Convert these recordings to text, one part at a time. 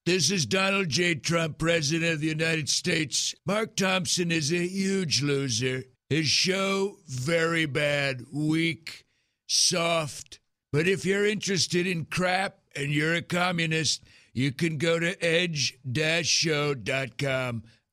This is Donald J. Trump, President of the United States. Mark Thompson is a huge loser. His show, very bad, weak, soft. But if you're interested in crap and you're a communist, you can go to edge-show.com.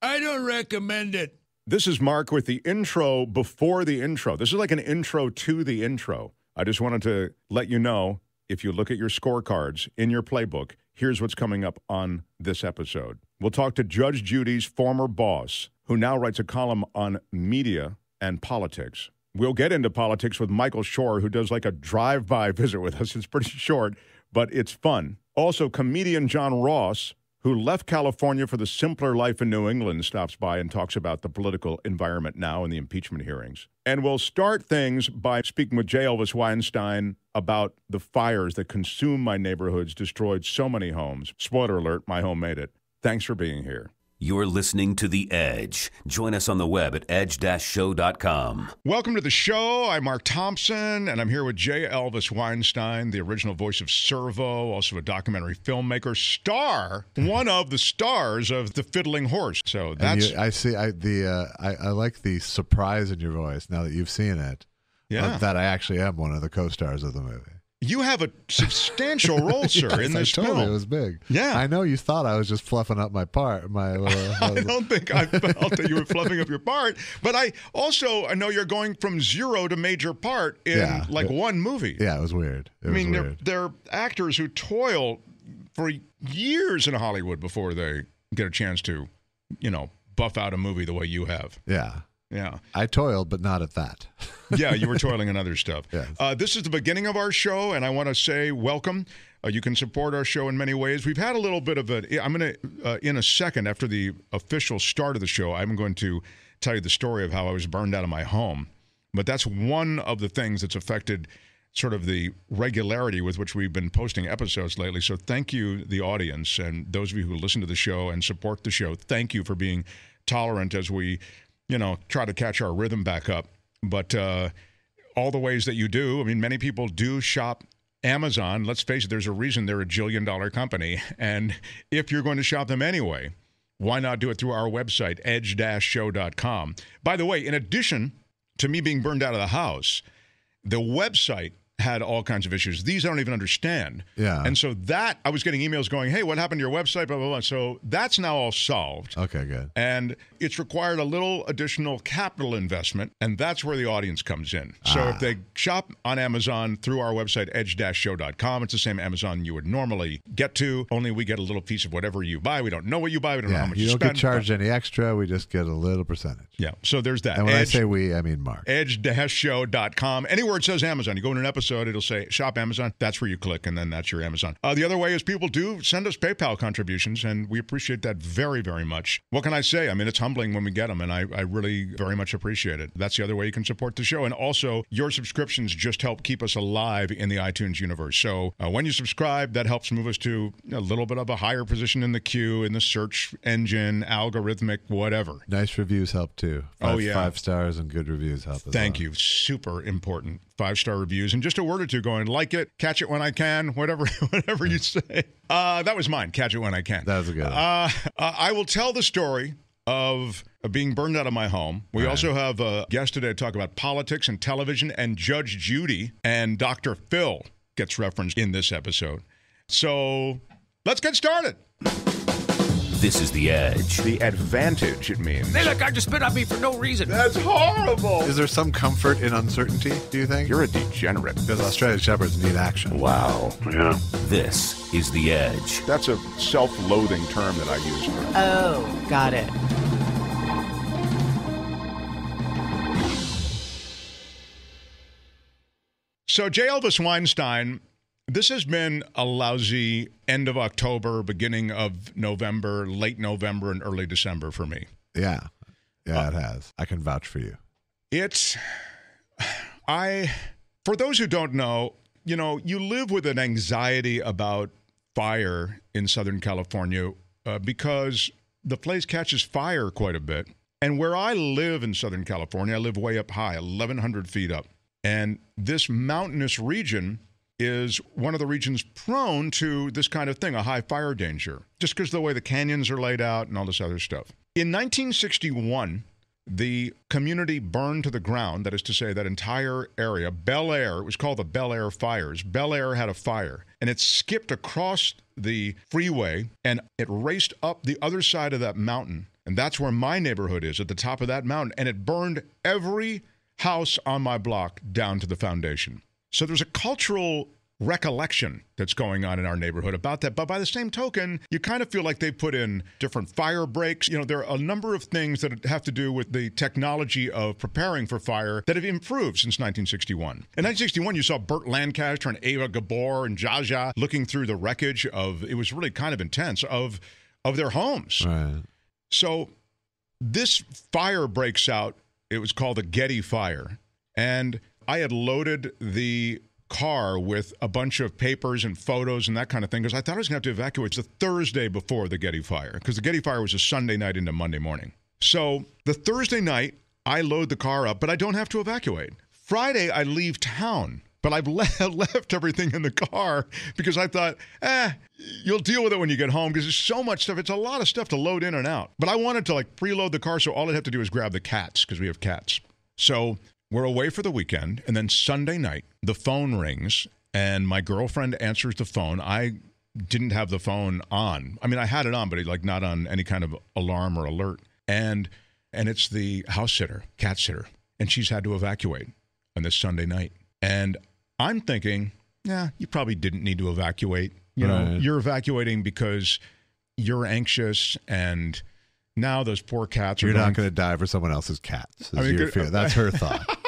I don't recommend it. This is Mark with the intro before the intro. This is like an intro to the intro. I just wanted to let you know, if you look at your scorecards in your playbook, here's what's coming up on this episode. We'll talk to Judge Judy's former boss, who now writes a column on media and politics. We'll get into politics with Michael Shure, who does like a drive-by visit with us. It's pretty short, but it's fun. Also, comedian Jon Ross, who left California for the simpler life in New England, stops by and talks about the political environment now and the impeachment hearings. And we'll start things by speaking with J. Elvis Weinstein about the fires that consume my neighborhoods, destroyed so many homes. Spoiler alert, my home made it. Thanks for being here. You're listening to The Edge. Join us on the web at edge-show.com. Welcome to the show. I'm Mark Thompson, and I'm here with J. Elvis Weinstein, the original voice of Servo, also a documentary filmmaker, one of the stars of The Fiddling Horse. So that's... I like the surprise in your voice now that you've seen it. Yeah. That I actually am one of the co-stars of the movie. You have a substantial role, sir, yes, in this film. film. It was big. Yeah. I know you thought I was just fluffing up my part. I don't think I felt that you were fluffing up your part. But I know you're going from zero to major part in one movie. Yeah, it was weird. They're actors who toil for years in Hollywood before they get a chance to, buff out a movie the way you have. Yeah. Yeah. I toiled, but not at that. Yeah, you were toiling in other stuff. Yes. This is the beginning of our show, and I want to say welcome. You can support our show in many ways. We've had a little bit of I'm going to, in a second, after the official start of the show, I'm going to tell you the story of how I was burned out of my home. But that's one of the things that's affected sort of the regularity with which we've been posting episodes lately. So thank you, the audience, and those of you who listen to the show and support the show. Thank you for being tolerant as we try to catch our rhythm back up. But all the ways that you do, many people do shop Amazon. Let's face it, there's a reason they're a $1 jillion company. And if you're going to shop them anyway, why not do it through our website, edge-show.com. By the way, in addition to me being burned out of the house, the website had all kinds of issues. These I don't even understand. Yeah. And so that, I was getting emails going, hey, what happened to your website, blah, blah, blah. So that's now all solved. Okay, good. And it's required a little additional capital investment, and that's where the audience comes in. So if they shop on Amazon through our website, edge-show.com, it's the same Amazon you would normally get to, only we get a little piece of whatever you buy. We don't know what you buy. We don't know how much you spend. You don't get charged any extra. We just get a little percentage. Yeah, so there's that. And when I say we, I mean Mark. Edge-show.com. Anywhere it says Amazon, you go in an episode, it'll say shop Amazon. That's where you click, and then that's your Amazon. The other way is people do send us PayPal contributions, and we appreciate that very, very much. What can I say? It's humbling when we get them, and I really very much appreciate it. That's the other way you can support the show. And also, your subscriptions just help keep us alive in the iTunes universe. So when you subscribe, that helps move us to a little bit of a higher position in the queue, in the search engine, algorithmic, whatever. Nice reviews help, too. 5 stars and good reviews help as well. Thank you. Super important. 5-star reviews. And just a word or two going, like it, catch it when I can, whatever you say. That was mine. Catch it when I can. That was a good one. I will tell the story of being burned out of my home. We also have a guest today to talk about politics and television, and Judge Judy and Dr. Phil gets referenced in this episode. So let's get started. This is The Edge. The advantage it means. They look, I just spit on me for no reason. That's horrible. Is there some comfort in uncertainty, do you think? You're a degenerate. Because Australian Shepherds need action. Wow. Yeah. This is The Edge. That's a self-loathing term that I use for. Oh, got it. So J. Elvis Weinstein, this has been a lousy end of October, beginning of November, late November, and early December for me. Yeah. Yeah, it has. I can vouch for you. For those who don't know, you live with an anxiety about fire in Southern California because the place catches fire quite a bit. And where I live in Southern California, I live way up high, 1,100 feet up. And this mountainous region is one of the regions prone to this kind of thing, a high fire danger, just because of the way the canyons are laid out and all this other stuff. In 1961, the community burned to the ground. That is to say, that entire area, Bel Air, it was called the Bel Air fires. Bel Air had a fire, and it skipped across the freeway, and it raced up the other side of that mountain. And that's where my neighborhood is, at the top of that mountain. And it burned every house on my block down to the foundation. So there's a cultural recollection that's going on in our neighborhood about that. But by the same token, you kind of feel like they put in different fire breaks. You know, there are a number of things that have to do with the technology of preparing for fire that have improved since 1961. In 1961, you saw Burt Lancaster and Ava Gabor and Jaja looking through the wreckage of, it was really kind of intense, of their homes. Right. So this fire breaks out. It was called the Getty Fire. And I had loaded the car with a bunch of papers and photos and that kind of thing because I thought I was going to have to evacuate. It's the Thursday before the Getty Fire because the Getty Fire was a Sunday night into Monday morning. So the Thursday night, I load the car up, but I don't have to evacuate. Friday, I leave town, but I've left everything in the car because I thought, you'll deal with it when you get home because there's so much stuff. It's a lot of stuff to load in and out. But I wanted to preload the car, so all I'd have to do is grab the cats because we have cats. So we're away for the weekend, and then Sunday night, the phone rings, and my girlfriend answers the phone. I didn't have the phone on. I mean, I had it on, but not on any kind of alarm or alert. And it's the house sitter, cat sitter, and she's had to evacuate on this Sunday night. And I'm thinking, you probably didn't need to evacuate. You know, you're evacuating because you're anxious, and now those poor cats are You're not going to die for someone else's cats. That's her thought.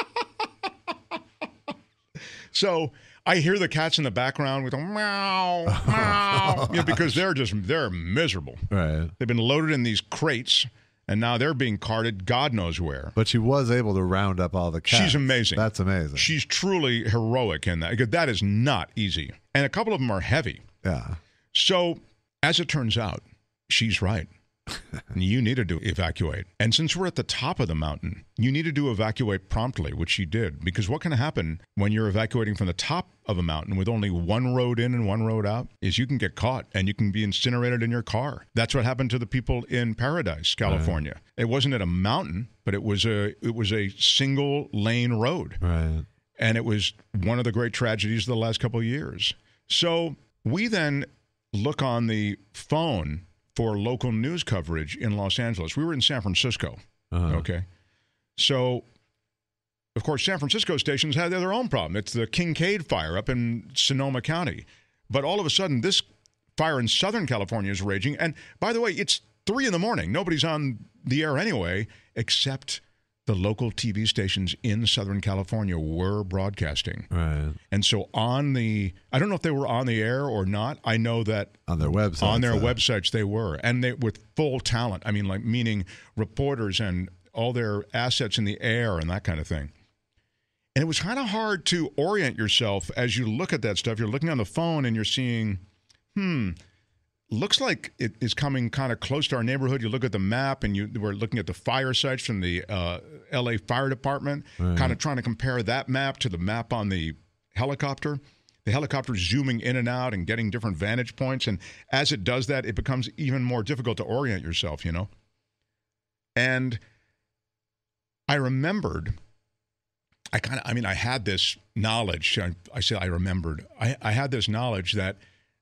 So I hear the cats in the background with a meow, meow, because they're miserable. Right. They've been loaded in these crates, and now they're being carted God knows where. But she was able to round up all the cats. She's amazing. That's amazing. She's truly heroic in that, because that is not easy. And a couple of them are heavy. Yeah. So as it turns out, she's right. You needed to evacuate. And since we're at the top of the mountain, you needed to evacuate promptly, which she did. Because what can happen when you're evacuating from the top of a mountain with only one road in and one road out is you can get caught and you can be incinerated in your car. That's what happened to the people in Paradise, California. Right. It wasn't at a mountain, but it was a single lane road. Right. And it was one of the great tragedies of the last couple of years. So we then look on the phone for local news coverage in Los Angeles. We were in San Francisco, okay? So, of course, San Francisco stations had their own problem. It's the Kincaid fire up in Sonoma County. But all of a sudden, this fire in Southern California is raging. And, by the way, it's 3 a.m. Nobody's on the air anyway, except the local TV stations in Southern California were broadcasting. Right. And so I don't know if they were on the air or not. I know that on their websites. On their websites they were. And they with full talent. I mean, meaning reporters and all their assets in the air and that kind of thing. And it was kind of hard to orient yourself as you look at that stuff. You're looking on the phone and you're seeing, looks like it is coming kind of close to our neighborhood. You look at the map, and we're looking at the fire sites from the L.A. Fire Department, kind of trying to compare that map to the map on the helicopter. The helicopter's zooming in and out and getting different vantage points, and as it does that, it becomes even more difficult to orient yourself, you know? And I remembered, I had this knowledge. I said I remembered. I had this knowledge that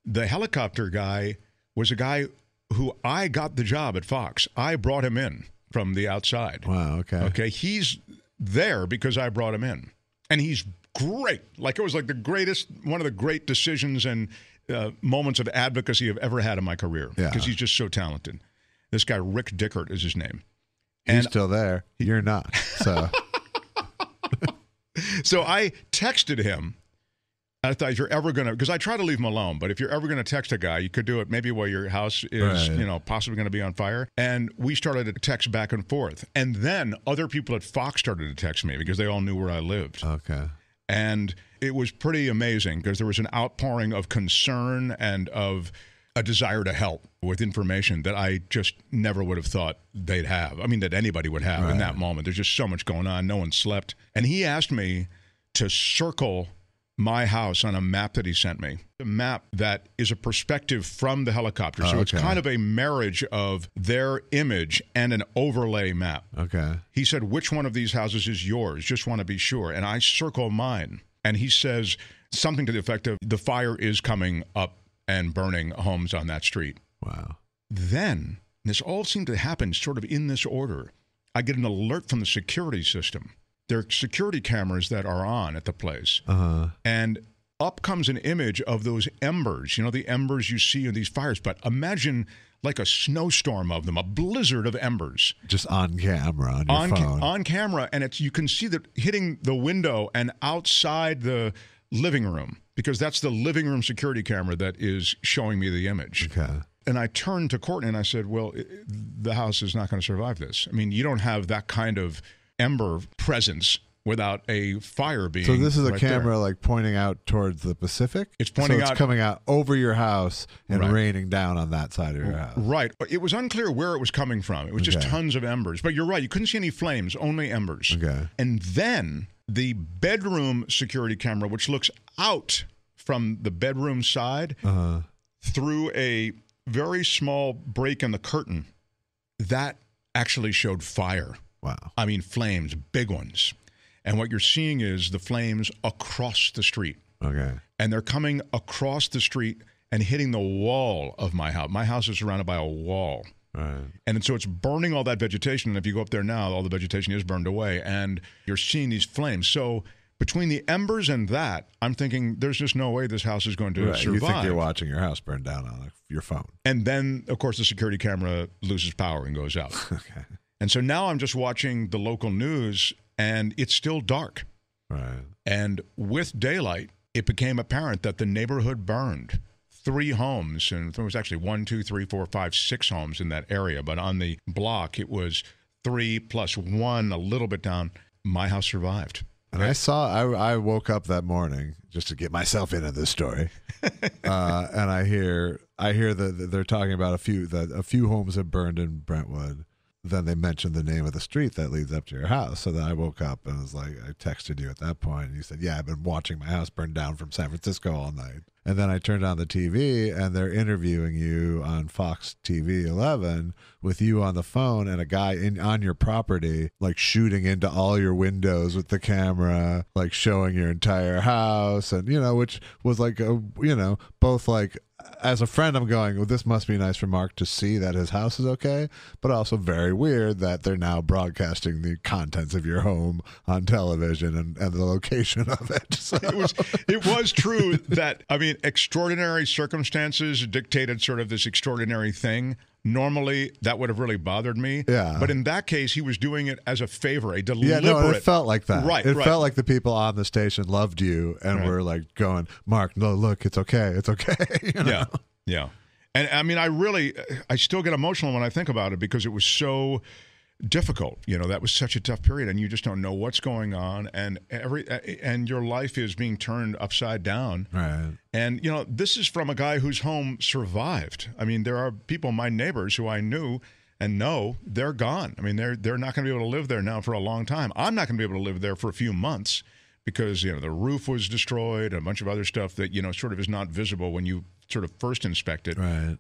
the helicopter guy was a guy who I got the job at Fox. I brought him in from the outside. Wow, okay. Okay, he's there because I brought him in. And he's great. Like, it was like one of the great decisions and moments of advocacy I've ever had in my career. Yeah. Because he's just so talented. This guy, Rick Dickert, is his name. He's still there. You're not. So So I texted him. I thought, if you're ever going to, because I try to leave him alone, but if you're ever going to text a guy, you could do it maybe while your house is, possibly going to be on fire. And we started to text back and forth. And then other people at Fox started to text me because they all knew where I lived. Okay. And it was pretty amazing because there was an outpouring of concern and of a desire to help with information that I just never would have thought they'd have. I mean, that anybody would have in that moment. There's just so much going on. No one slept. And he asked me to circle my house on a map that he sent me, a map that is a perspective from the helicopter. So it's kind of a marriage of their image and an overlay map. Okay. He said, which one of these houses is yours? Just want to be sure. And I circle mine. And he says something to the effect of, the fire is coming up and burning homes on that street. Wow. Then, this all seemed to happen sort of in this order. I get an alert from the security system. There are security cameras that are on at the place. And up comes an image of those embers, the embers you see in these fires. But imagine like a snowstorm of them, a blizzard of embers. Just on camera, on your phone. On camera, and you can see that hitting the window and outside the living room, because that's the living room security camera that is showing me the image. Okay. And I turned to Courtney and I said, well, the house is not going to survive this. I mean, you don't have that kind of ember presence without a fire being. So this is a camera there. like pointing out towards the Pacific? It's pointing out. It's coming out over your house and raining down on that side of your house. Right. It was unclear where it was coming from. It was just tons of embers. But you're right. You couldn't see any flames, only embers. Okay. And then the bedroom security camera, which looks out from the bedroom side through a very small break in the curtain, that actually showed fire. Wow. I mean, flames, big ones. And what you're seeing is the flames across the street. Okay. And they're coming across the street and hitting the wall of my house. My house is surrounded by a wall. Right. And so it's burning all that vegetation. And if you go up there now, all the vegetation is burned away. And you're seeing these flames. So between the embers and that, I'm thinking there's just no way this house is going to survive. You think you're watching your house burn down on your phone. And then, of course, the security camera loses power and goes out. Okay. And so now I'm just watching the local news, and it's still dark. Right. And with daylight, it became apparent that the neighborhood burned. 3 homes, and there was actually 1, 2, 3, 4, 5, 6 homes in that area. But on the block, it was 3 plus 1, a little bit down. My house survived. And I woke up that morning just to get myself into this story, and I hear that they're talking about a few homes have burned in Brentwood. Then they mentioned the name of the street that leads up to your house. So then I woke up and was like, I texted you at that point, and you said, "Yeah, I've been watching my house burn down from San Francisco all night." And then I turned on the TV, and they're interviewing you on Fox TV 11 with you on the phone and a guy on your property, like shooting into all your windows with the camera, like showing your entire house, and which was like both like. As a friend, I'm going, well, this must be nice for Mark to see that his house is okay, but also very weird that they're now broadcasting the contents of your home on television and the location of it. So. It was true that, extraordinary circumstances dictated sort of this extraordinary thing. Normally, that would have really bothered me. Yeah. But in that case, he was doing it as a favor, a deliberate. Yeah, no, it felt like that. Right. It felt like the people on the station loved you and were like going, Mark, no, look, it's okay. It's okay. Yeah. And I still get emotional when I think about it because it was so difficult. That was such a tough period, and you just don't know what's going on, and your life is being turned upside down. Right. And this is from a guy whose home survived. There are people, my neighbors, who I knew and know, they're gone. They're not going to be able to live there now for a long time. I'm not going to be able to live there for a few months because the roof was destroyed and a bunch of other stuff that sort of is not visible when you sort of first inspect it. Right.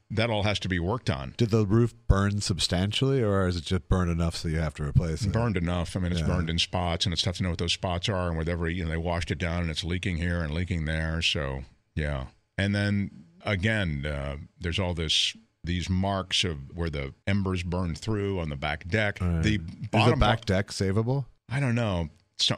That all has to be worked on. Did the roof burn substantially, or is it just burned enough so you have to replace it? Burned enough. It's burned in spots, and it's tough to know what those spots are, and whatever, they washed it down, and it's leaking here and leaking there. So, yeah. And then, again, there's all these marks of where the embers burned through on the back deck. Right. The bottom is the back deck savable? I don't know. So,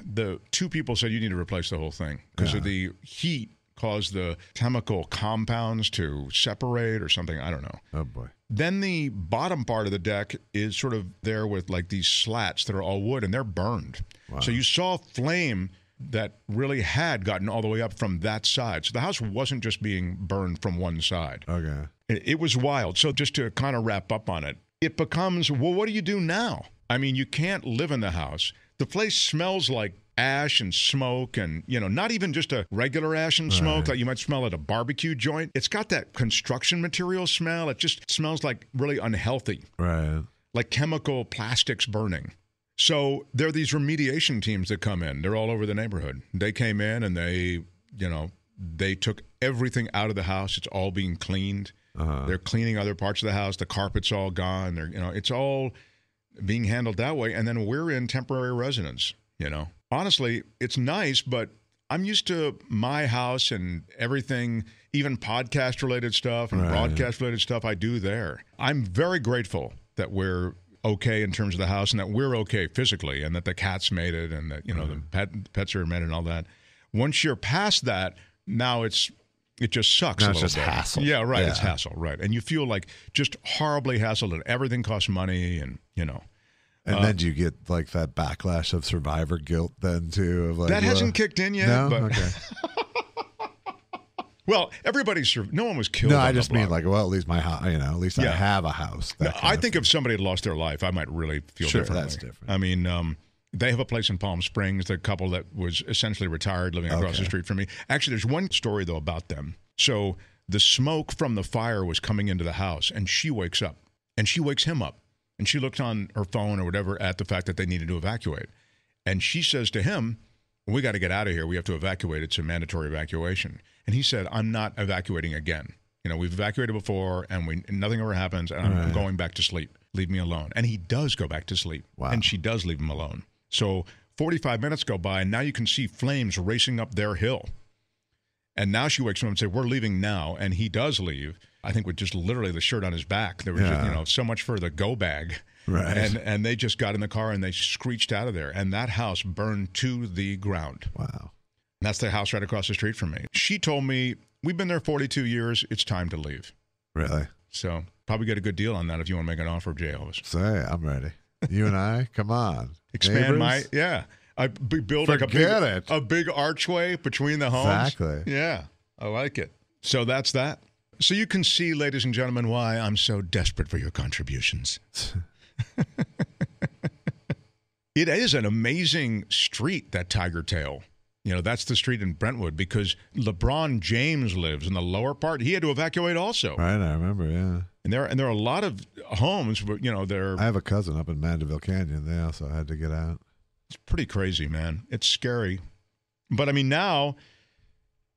the 2 people said you need to replace the whole thing because of the heat. Cause the chemical compounds to separate or something. I don't know. Oh, boy. Then the bottom part of the deck is sort of there with like these slats that are all wood, and they're burned. Wow. So you saw flame that really had gotten all the way up from that side. So the house wasn't just being burned from one side. Okay. It was wild. So just to kind of wrap up on it, it becomes, well, what do you do now? You can't live in the house. The place smells like ash and smoke and, not even just a regular ash and smoke like you might smell at a barbecue joint. It's got that construction material smell. It just smells like really unhealthy. Right. Like chemical plastics burning. So there are these remediation teams that come in. They're all over the neighborhood. They came in and they took everything out of the house. It's all being cleaned. They're cleaning other parts of the house. The carpet's all gone. It's all being handled that way. And then we're in temporary residence, Honestly, it's nice, but I'm used to my house and everything, even podcast-related stuff and broadcast-related stuff I do there. I'm very grateful that we're okay in terms of the house and that we're okay physically and that the cats made it and that, the pets are made it and all that. Once you're past that, now it just sucks a little bit. It's just hassle. Yeah, right. Yeah. It's hassle, right. And you feel like just horribly hassled and everything costs money and, And then do you get like that backlash of survivor guilt then too? Of like, that hasn't kicked in yet. No? But Okay. Well, no one was killed. No, I just mean like, well, at least my house, at least I have a house. I think if somebody had lost their life, I might really feel differently. That's different. I mean, they have a place in Palm Springs, the couple that was essentially retired living across the street from me. Actually, there's one story, though, about them. So the smoke from the fire was coming into the house, and she wakes up, and she wakes him up. And she looked on her phone or whatever at the fact that they needed to evacuate. And she says to him, we got to get out of here. We have to evacuate. It's a mandatory evacuation. And he said, I'm not evacuating again. We've evacuated before, and nothing ever happens, and I'm going back to sleep. Leave me alone. And he does go back to sleep. Wow. And she does leave him alone. So 45 minutes go by, and now you can see flames racing up their hill. And now she wakes him up and says, we're leaving now. And he does leave, I think with just literally the shirt on his back. There was just, so much for the go bag. Right. And they just got in the car and they screeched out of there. And that house burned to the ground. Wow. And that's the house right across the street from me. She told me, we've been there 42 years. It's time to leave. Really? So probably get a good deal on that if you want to make an offer, Jay Elvis. Say, I'm ready. You and I, come on. Expand Neighbors? I build Forget a big archway between the homes. Exactly. Yeah, I like it. So that's that. So you can see, ladies and gentlemen, why I'm so desperate for your contributions. It is an amazing street, that Tiger Tail. That's the street in Brentwood because LeBron James lives in the lower part. He had to evacuate also. Right, I remember, yeah. And there are a lot of homes, but I have a cousin up in Mandeville Canyon. They also had to get out. It's pretty crazy, man. It's scary. But I mean, now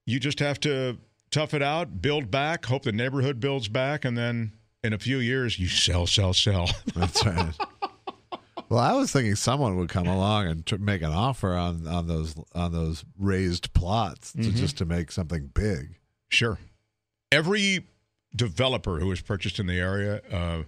you just have to tough it out, build back, hope the neighborhood builds back, and then in a few years you sell. That's right. Well, I was thinking someone would come along and make an offer on those raised plots just to make something big. Sure. Every developer who has purchased in the area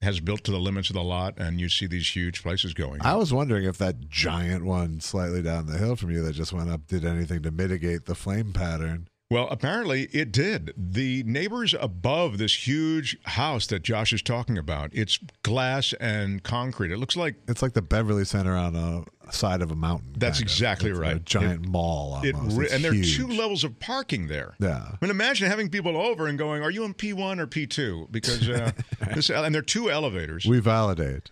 has built to the limits of the lot, and you see these huge places going. I was wondering if that giant one slightly down the hill from you that just went up did anything to mitigate the flame pattern. Well, apparently it did. The neighbors above this huge house that Josh is talking about, it's glass and concrete. It looks like... It's like the Beverly Center on a side of a mountain. That's exactly right. A giant mall almost. And there are 2 levels of parking there. Yeah. I mean, imagine having people over and going, are you in P1 or P2? Because and there are 2 elevators. We validate.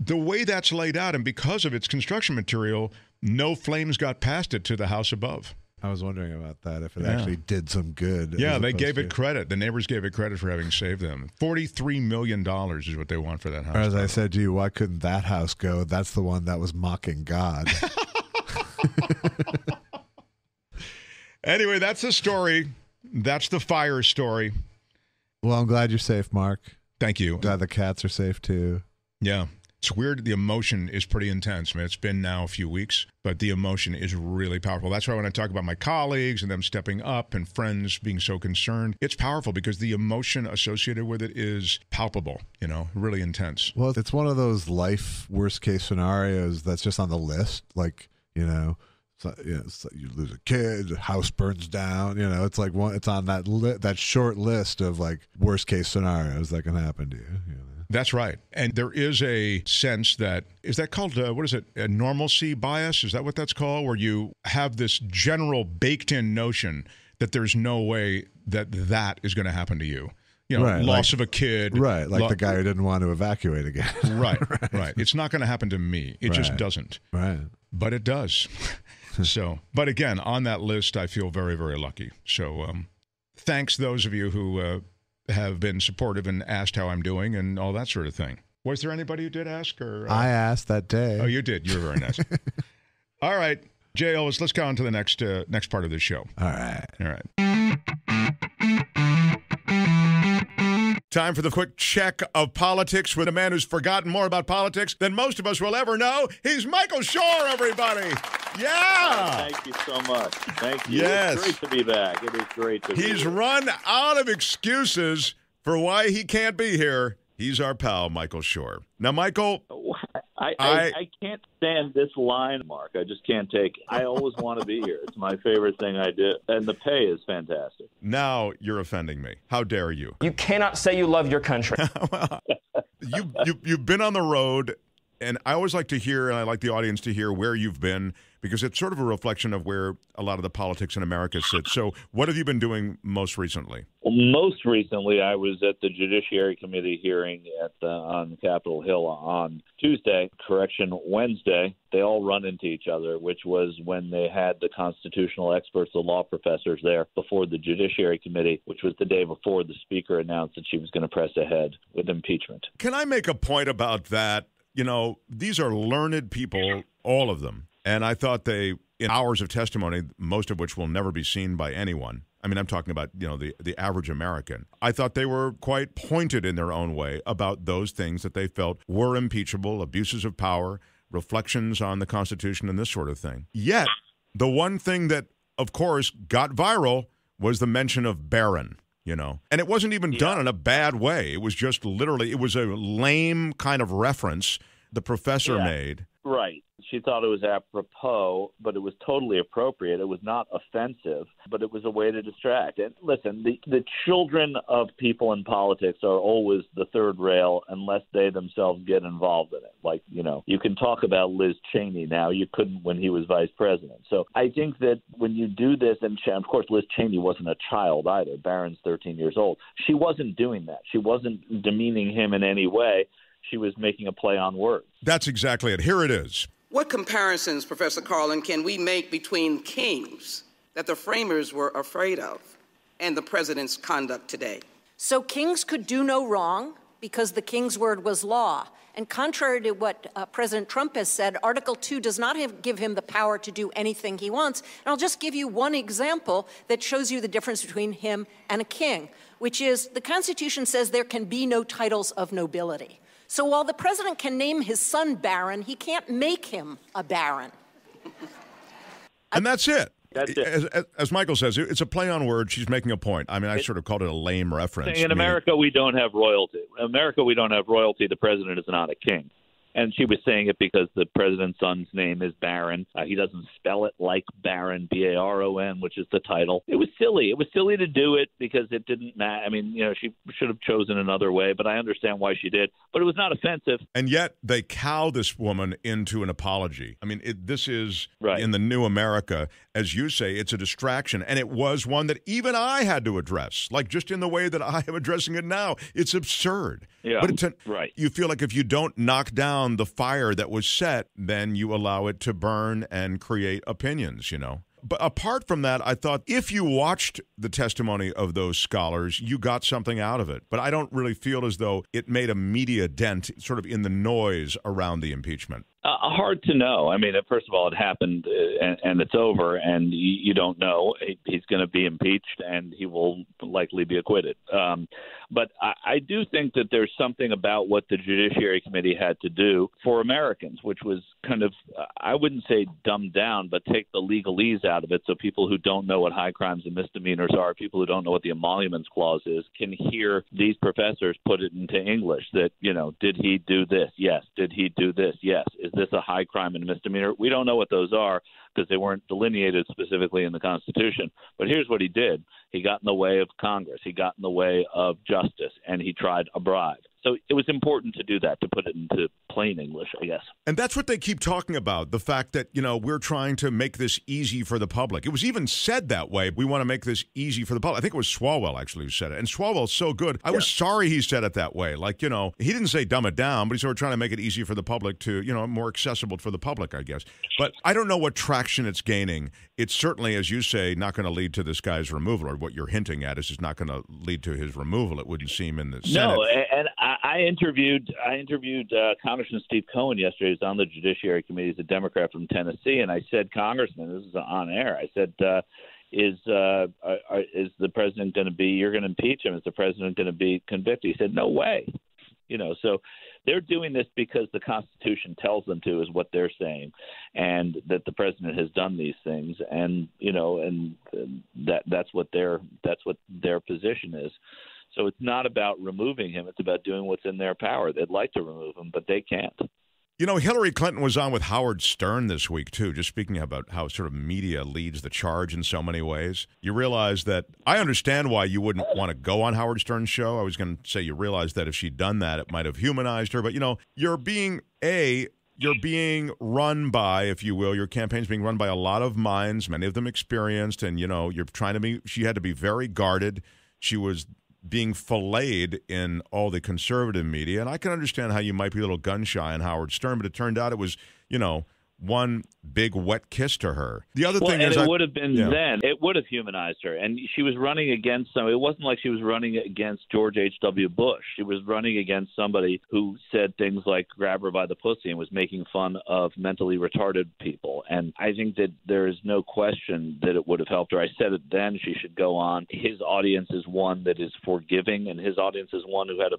The way that's laid out, and because of its construction material, no flames got past it to the house above. I was wondering about that, if it actually did some good. Yeah, they gave it credit. The neighbors gave it credit for having saved them. $43 million is what they want for that house. Or as I said to you, why couldn't that house go? That's the one that was mocking God. Anyway, that's the story. That's the fire story. Well, I'm glad you're safe, Mark. Thank you. Glad the cats are safe, too. Yeah. It's weird. The emotion is pretty intense. I mean, it's been now a few weeks, but the emotion is really powerful. That's why when I talk about my colleagues and them stepping up and friends being so concerned, it's powerful because the emotion associated with it is palpable, really intense. Well, it's one of those life worst case scenarios that's just on the list. Like, so you lose a kid, house burns down. It's like it's on that short list of like worst case scenarios that can happen to you. That's right. And there is a sense is that called, what is it, a normalcy bias? Is that what that's called? Where you have this general baked in notion that there's no way that is going to happen to you. Right, loss of a kid. Right, like the guy who didn't want to evacuate again. Right. It's not going to happen to me. It just doesn't. Right. But it does. But again, on that list, I feel very, very lucky. So thanks those of you who have been supportive and asked how I'm doing and all that sort of thing. Was there anybody who did ask? Or I asked that day. Oh, you did. You were very nice. All right, Jay Elvis, let's go on to the next part of the show. All right. All right. Time for the quick check of politics with a man who's forgotten more about politics than most of us will ever know. He's Michael Shure, everybody. Yeah. Thank you so much. Thank you. Yes. It's great to be back. It is great to be He's here. run out of excuses for why he can't be here. He's our pal, Michael Shure. Now, Michael, I can't stand this line, Mark. I just can't take it. I always want to be here. It's my favorite thing I do. And the pay is fantastic. now you're offending me. How dare you? You cannot say you love your country. You've been on the road, and I always like to hear, and I like the audience to hear where you've been, because it's sort of a reflection of where a lot of the politics in America sits. So what have you been doing most recently? Well, most recently, I was at the Judiciary Committee hearing on Capitol Hill on Tuesday, Wednesday. They all run into each other, which was when they had the constitutional experts, the law professors there before the Judiciary Committee, which was the day before the Speaker announced that she was going to press ahead with impeachment. Can I make a point about that? You know, these are learned people, all of them. And I thought they, in hours of testimony, most of which will never be seen by anyone. I mean, I'm talking about, the average American. I thought they were quite pointed in their own way about those things that they felt were impeachable, abuses of power, reflections on the Constitution, and this sort of thing. Yet, the one thing that, of course, got viral was the mention of Barron. And it wasn't even done in a bad way. It was just literally, it was a lame kind of reference the professor made. Right. She thought it was apropos, but it was totally appropriate. It was not offensive, but it was a way to distract. And listen, the children of people in politics are always the third rail unless they themselves get involved in it. Like, you can talk about Liz Cheney now. You couldn't when he was vice president. So I think that when you do this, and of course Liz Cheney wasn't a child either. Barron's 13 years old. She wasn't doing that. She wasn't demeaning him in any way. She was making a play on words. That's exactly it. Here it is. What comparisons, Professor Carlin, can we make between kings that the framers were afraid of and the president's conduct today? So kings could do no wrong because the king's word was law. And contrary to what President Trump has said, Article 2 does not give him the power to do anything he wants. And I'll just give you one example that shows you the difference between him and a king, which is the Constitution says there can be no titles of nobility. So while the president can name his son Baron, he can't make him a baron. And that's it. That's it. As Michael says, it's a play on words. She's making a point. I mean, I sort of called it a lame reference. In America, we don't have royalty. In America, we don't have royalty. The president is not a king. And she was saying it because the president's son's name is Barron. He doesn't spell it like Baron, B-A-R-O-N, which is the title. It was silly. It was silly to do it because it didn't matter. I mean, she should have chosen another way, but I understand why she did. But it was not offensive. And yet they cow this woman into an apology. I mean, this is, right. In the new America, as you say, it's a distraction. And it was one that even I had to address, like just in the way that I am addressing it now. It's absurd. Yeah, but right. You feel like if you don't knock down the fire that was set, then you allow it to burn and create opinions, But apart from that, I thought if you watched the testimony of those scholars, you got something out of it. But I don't really feel as though it made a media dent sort of in the noise around the impeachment. Hard to know. I mean, first of all, it happened and it's over, and you don't know. He's going to be impeached, and he will likely be acquitted. But I do think that there's something about what the Judiciary Committee had to do for Americans, which was kind of, I wouldn't say dumbed down, but take the legalese out of it so people who don't know what high crimes and misdemeanors are, people who don't know what the emoluments clause is, can hear these professors put it into English that, did he do this? Yes. Did he do this? Yes. Is this a high crime and misdemeanor? We don't know what those are because they weren't delineated specifically in the Constitution. But here's what he did. He got in the way of Congress. He got in the way of justice, and he tried a bribe. So it was important to do that, to put it into plain English, I guess. And that's what they keep talking about, the fact that, we're trying to make this easy for the public. It was even said that way. We want to make this easy for the public. I think it was Swalwell, actually, who said it. And Swalwell's so good. I was sorry he said it that way. Like, he didn't say dumb it down, but he's sort of trying to make it easy for the public to, more accessible for the public, I guess. But I don't know what traction it's gaining. It's certainly, as you say, not going to lead to this guy's removal, or what you're hinting at is it's not going to lead to his removal, it wouldn't seem, in the Senate. No, and I interviewed Congressman Steve Cohen yesterday. He's on the Judiciary Committee. He's a Democrat from Tennessee, and I said, Congressman, this is on air. I said, is the president going to be? You're going to impeach him? Is the president going to be convicted? He said, no way. So they're doing this because the Constitution tells them to, is what they're saying, and that the president has done these things, and that's what their position is. So it's not about removing him; it's about doing what's in their power. They'd like to remove him, but they can't. Hillary Clinton was on with Howard Stern this week, too, just speaking about how sort of media leads the charge in so many ways. You realize that I understand why you wouldn't want to go on Howard Stern's show. I was going to say you realize that if she'd done that, it might have humanized her. But, you're being run by, if you will, your campaign's being run by a lot of minds, many of them experienced, and, you're trying to be – she had to be very guarded. She was – being filleted in all the conservative media. And I can understand how you might be a little gun-shy on Howard Stern, but it turned out it was, one big wet kiss to her. The other thing is, it would have been then. It would have humanized her, and she was running against some. It wasn't like she was running against George H.W. Bush. She was running against somebody who said things like "grab her by the pussy" and was making fun of mentally retarded people. And I think that there is no question that it would have helped her. I said it then. She should go on. His audience is one that is forgiving, and his audience is one who had a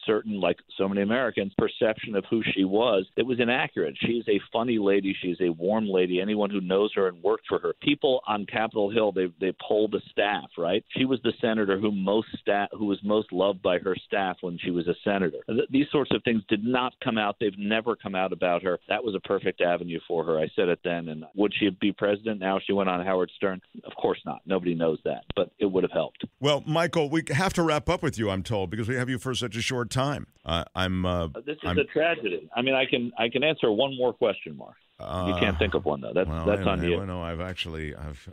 certain, like so many Americans, perception of who she was that was inaccurate. She's a funny lady. She's a warm lady. Anyone who knows her and worked for her. People on Capitol Hill, they polled the staff, right? She was the senator who was most loved by her staff when she was a senator. These sorts of things did not come out. They've never come out about her. That was a perfect avenue for her. I said it then. And would she be president now if she went on Howard Stern? Of course not. Nobody knows that. But it would have helped. Well, Michael, we have to wrap up with you, I'm told, because we have you for such a short time. This is a tragedy. I mean, I can answer one more question, Mark. You can't think of one, though. That's on you. No,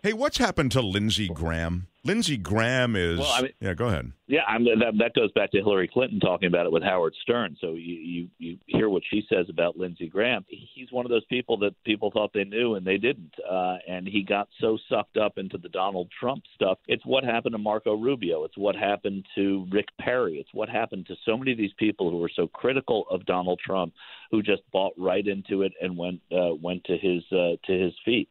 Hey, what's happened to Lindsey Graham? Lindsey Graham is... Well, I mean, yeah, go ahead. Yeah, that goes back to Hillary Clinton talking about it with Howard Stern. So you hear what she says about Lindsey Graham. He's one of those people that people thought they knew and they didn't. And he got so sucked up into the Donald Trump stuff. It's what happened to Marco Rubio. It's what happened to Rick Perry. It's what happened to so many of these people who were so critical of Donald Trump, who just bought right into it and went to his feet.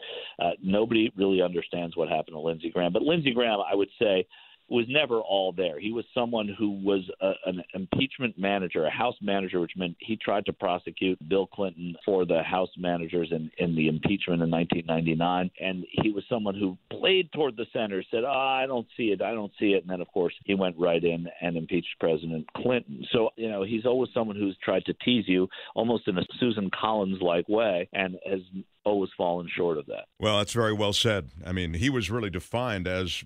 Nobody really understands what happened to Lindsey Graham. But Lindsey Graham, I would say, was never all there. He was someone who was an impeachment manager, a House manager, which meant he tried to prosecute Bill Clinton for the House managers in the impeachment in 1999. And he was someone who played toward the center, said, I don't see it. And then, of course, he went right in and impeached President Clinton. So, he's always someone who's tried to tease you almost in a Susan Collins-like way and has always fallen short of that. Well, that's very well said. I mean, he was really defined as,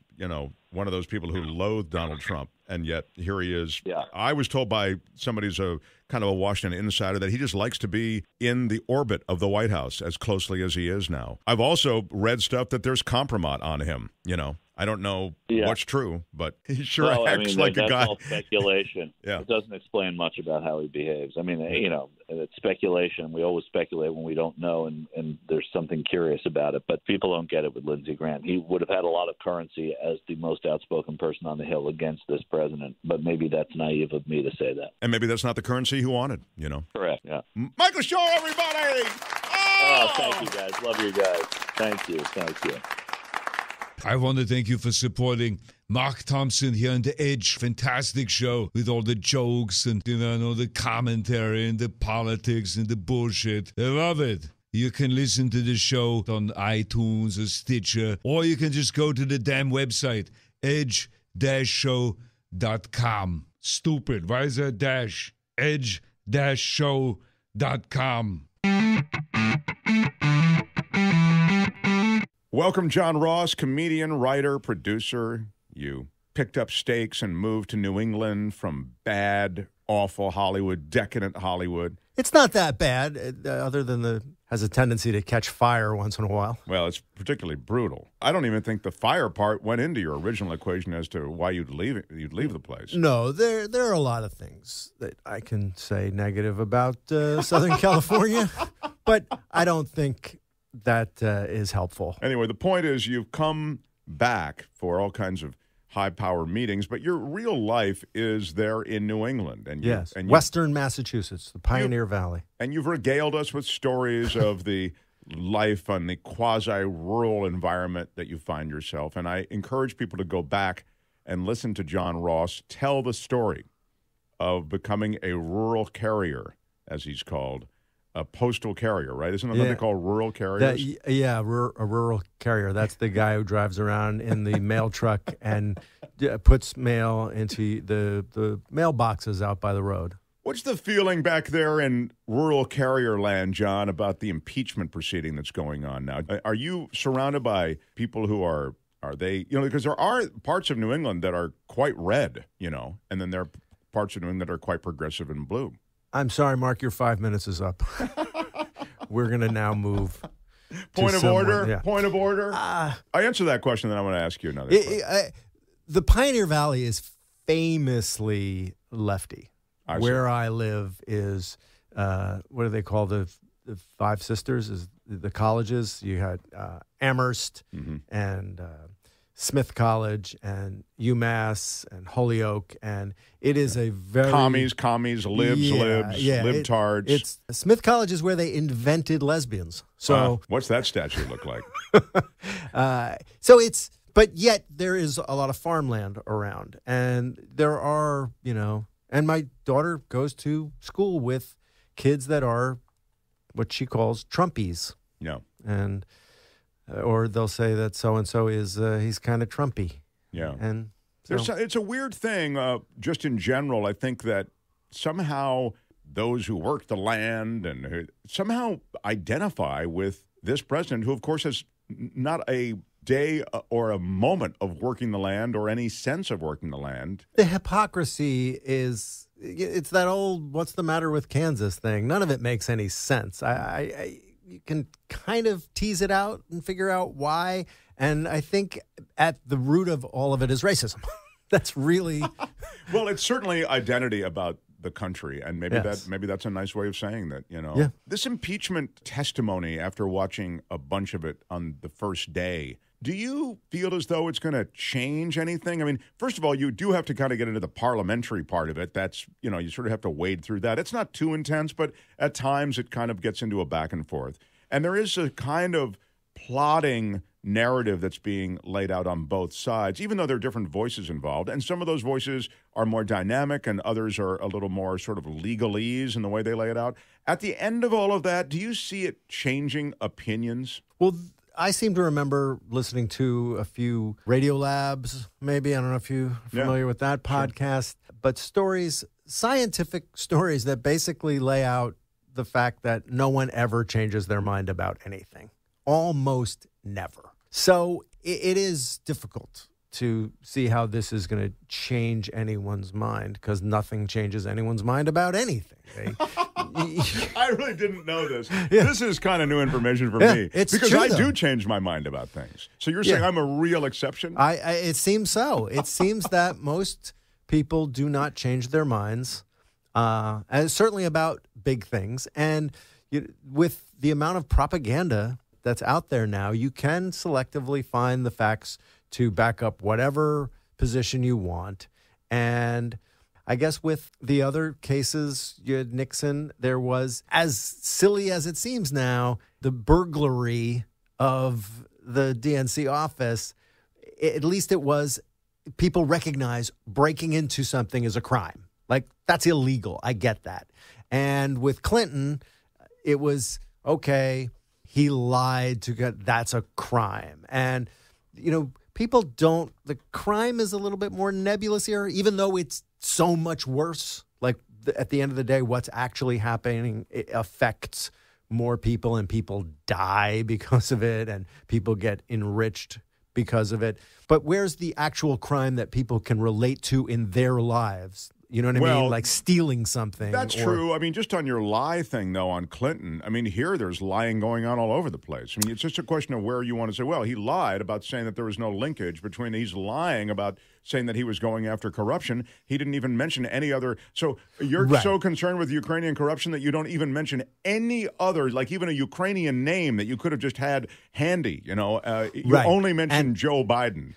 one of those people who loathed Donald Trump, and yet here he is. Yeah. I was told by somebody who's a kind of a Washington insider that he just likes to be in the orbit of the White House as closely as he is now. I've also read stuff that there's compromise on him, I don't know what's true, but he sure acts like a guy. That's all speculation. Yeah. It doesn't explain much about how he behaves. I mean, it's speculation. We always speculate when we don't know, and there's something curious about it. But people don't get it with Lindsey Graham. He would have had a lot of currency as the most outspoken person on the Hill against this president. But maybe that's naive of me to say that. And maybe that's not the currency he wanted, Correct, yeah. Michael Shure, everybody! Oh, thank you, guys. Love you guys. Thank you. I want to thank you for supporting Mark Thompson here on The Edge. Fantastic show with all the jokes and, all the commentary and the politics and the bullshit. I love it. You can listen to the show on iTunes or Stitcher, or you can just go to the damn website, edge-show.com. Stupid. Why is that dash? edge-show.com. Welcome, Jon Ross, comedian, writer, producer, you. picked up stakes and moved to New England from bad, awful Hollywood, decadent Hollywood. It's not that bad, other than has a tendency to catch fire once in a while. Well, it's particularly brutal. I don't even think the fire part went into your original equation as to why you'd leave the place. No, there are a lot of things that I can say negative about Southern California, but I don't think that is helpful. Anyway, the point is you've come back for all kinds of high-power meetings, but your real life is there in New England. And yes, Western Massachusetts, the Pioneer Valley. And you've regaled us with stories of the life on the quasi-rural environment that you find yourself. And I encourage people to go back and listen to Jon Ross tell the story of becoming a rural carrier, as he's called, a postal carrier, right? Isn't that what they call rural carriers? A rural carrier. That's the guy who drives around in the mail truck and puts mail into the mailboxes out by the road. What's the feeling back there in rural carrier land, John, about the impeachment proceeding that's going on now? Are you surrounded by people who are they, because there are parts of New England that are quite red, and then there are parts of New England that are quite progressive and blue. I'm sorry, Mark, your 5 minutes is up. We're going to now move. Point of order. I answer that question, then I want to ask you another question. The Pioneer Valley is famously lefty. Where I live is, what do they call the Five Sisters? Is the colleges. You had Amherst and Smith College and UMass and Holyoke, and it is a very commies, libtards. It's Smith College is where they invented lesbians. So what's that statue look like? But yet there is a lot of farmland around, and there are, and my daughter goes to school with kids that are what she calls Trumpies. Yeah, and. Or they'll say that so-and-so is, he's kind of Trumpy. Yeah. And it's a weird thing, just in general. I think that somehow those who work the land and who somehow identify with this president, who, of course, has not a day or a moment of working the land or any sense of working the land. The hypocrisy is, it's that old what's the matter with Kansas thing. None of it makes any sense. You can kind of tease it out and figure out why. And I think at the root of all of it is racism. That's really... Well, it's certainly identity about the country. And maybe that's a nice way of saying that, Yeah. This impeachment testimony, after watching a bunch of it on the first day, do you feel as though it's going to change anything? I mean, first of all, you do have to kind of get into the parliamentary part of it. That's, you sort of have to wade through that. It's not too intense, but at times it kind of gets into a back and forth. And there is a kind of plotting narrative that's being laid out on both sides, even though there are different voices involved. And some of those voices are more dynamic and others are a little more sort of legalese in the way they lay it out. At the end of all of that, do you see it changing opinions? Well, I seem to remember listening to a few Radio Labs, maybe. I don't know if you're familiar with that podcast. Sure. But scientific stories that basically lay out the fact that no one ever changes their mind about anything. Almost never. So it is difficult to see how this is going to change anyone's mind, because nothing changes anyone's mind about anything. I really didn't know this. Yeah. This is kind of new information for me. It's because true, I though. do change my mind about things. So you're saying I'm a real exception? It seems so. It seems that most people do not change their minds, and certainly about big things. And with the amount of propaganda that's out there now, you can selectively find the facts to back up whatever position you want. And I guess with the other cases, you had Nixon, there was, as silly as it seems now, the burglary of the DNC office. At least it was, people recognize breaking into something is a crime. Like, that's illegal. I get that. And with Clinton, it was, okay, he lied to get, that's a crime. And, people don't, the crime is a little bit more nebulous here, even though it's so much worse. Like, at the end of the day, what's actually happening, it affects more people, and people die because of it, and people get enriched because of it. But where's the actual crime that people can relate to in their lives? You know what I mean? Like stealing something. That's true. I mean, just on your lie thing, though, on Clinton, I mean, here there's lying going on all over the place. I mean, it's just a question of where you want to say, well, he lied about saying that there was no linkage between, he's lying about saying that he was going after corruption. He didn't even mention any other. So you're so concerned with Ukrainian corruption that you don't even mention any other, like even a Ukrainian name that you could have just had handy, you know. You only mentioned Joe Biden.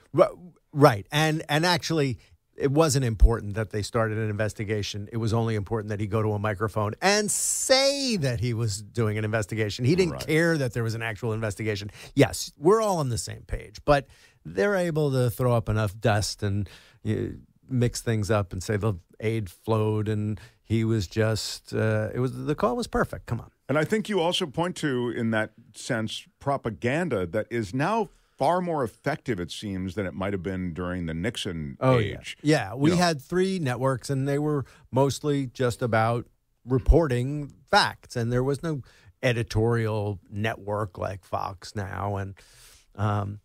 Right. And actually, it wasn't important that they started an investigation. It was only important that he go to a microphone and say that he was doing an investigation. He didn't care that there was an actual investigation. Yes, we're all on the same page, but they're able to throw up enough dust and mix things up and say the aid flowed and he was just, the call was perfect. Come on. And I think you also point to, in that sense, propaganda that is now far more effective, it seems, than it might have been during the Nixon age. Yeah, we had 3 networks, and they were mostly just about reporting facts, and there was no editorial network like Fox now. And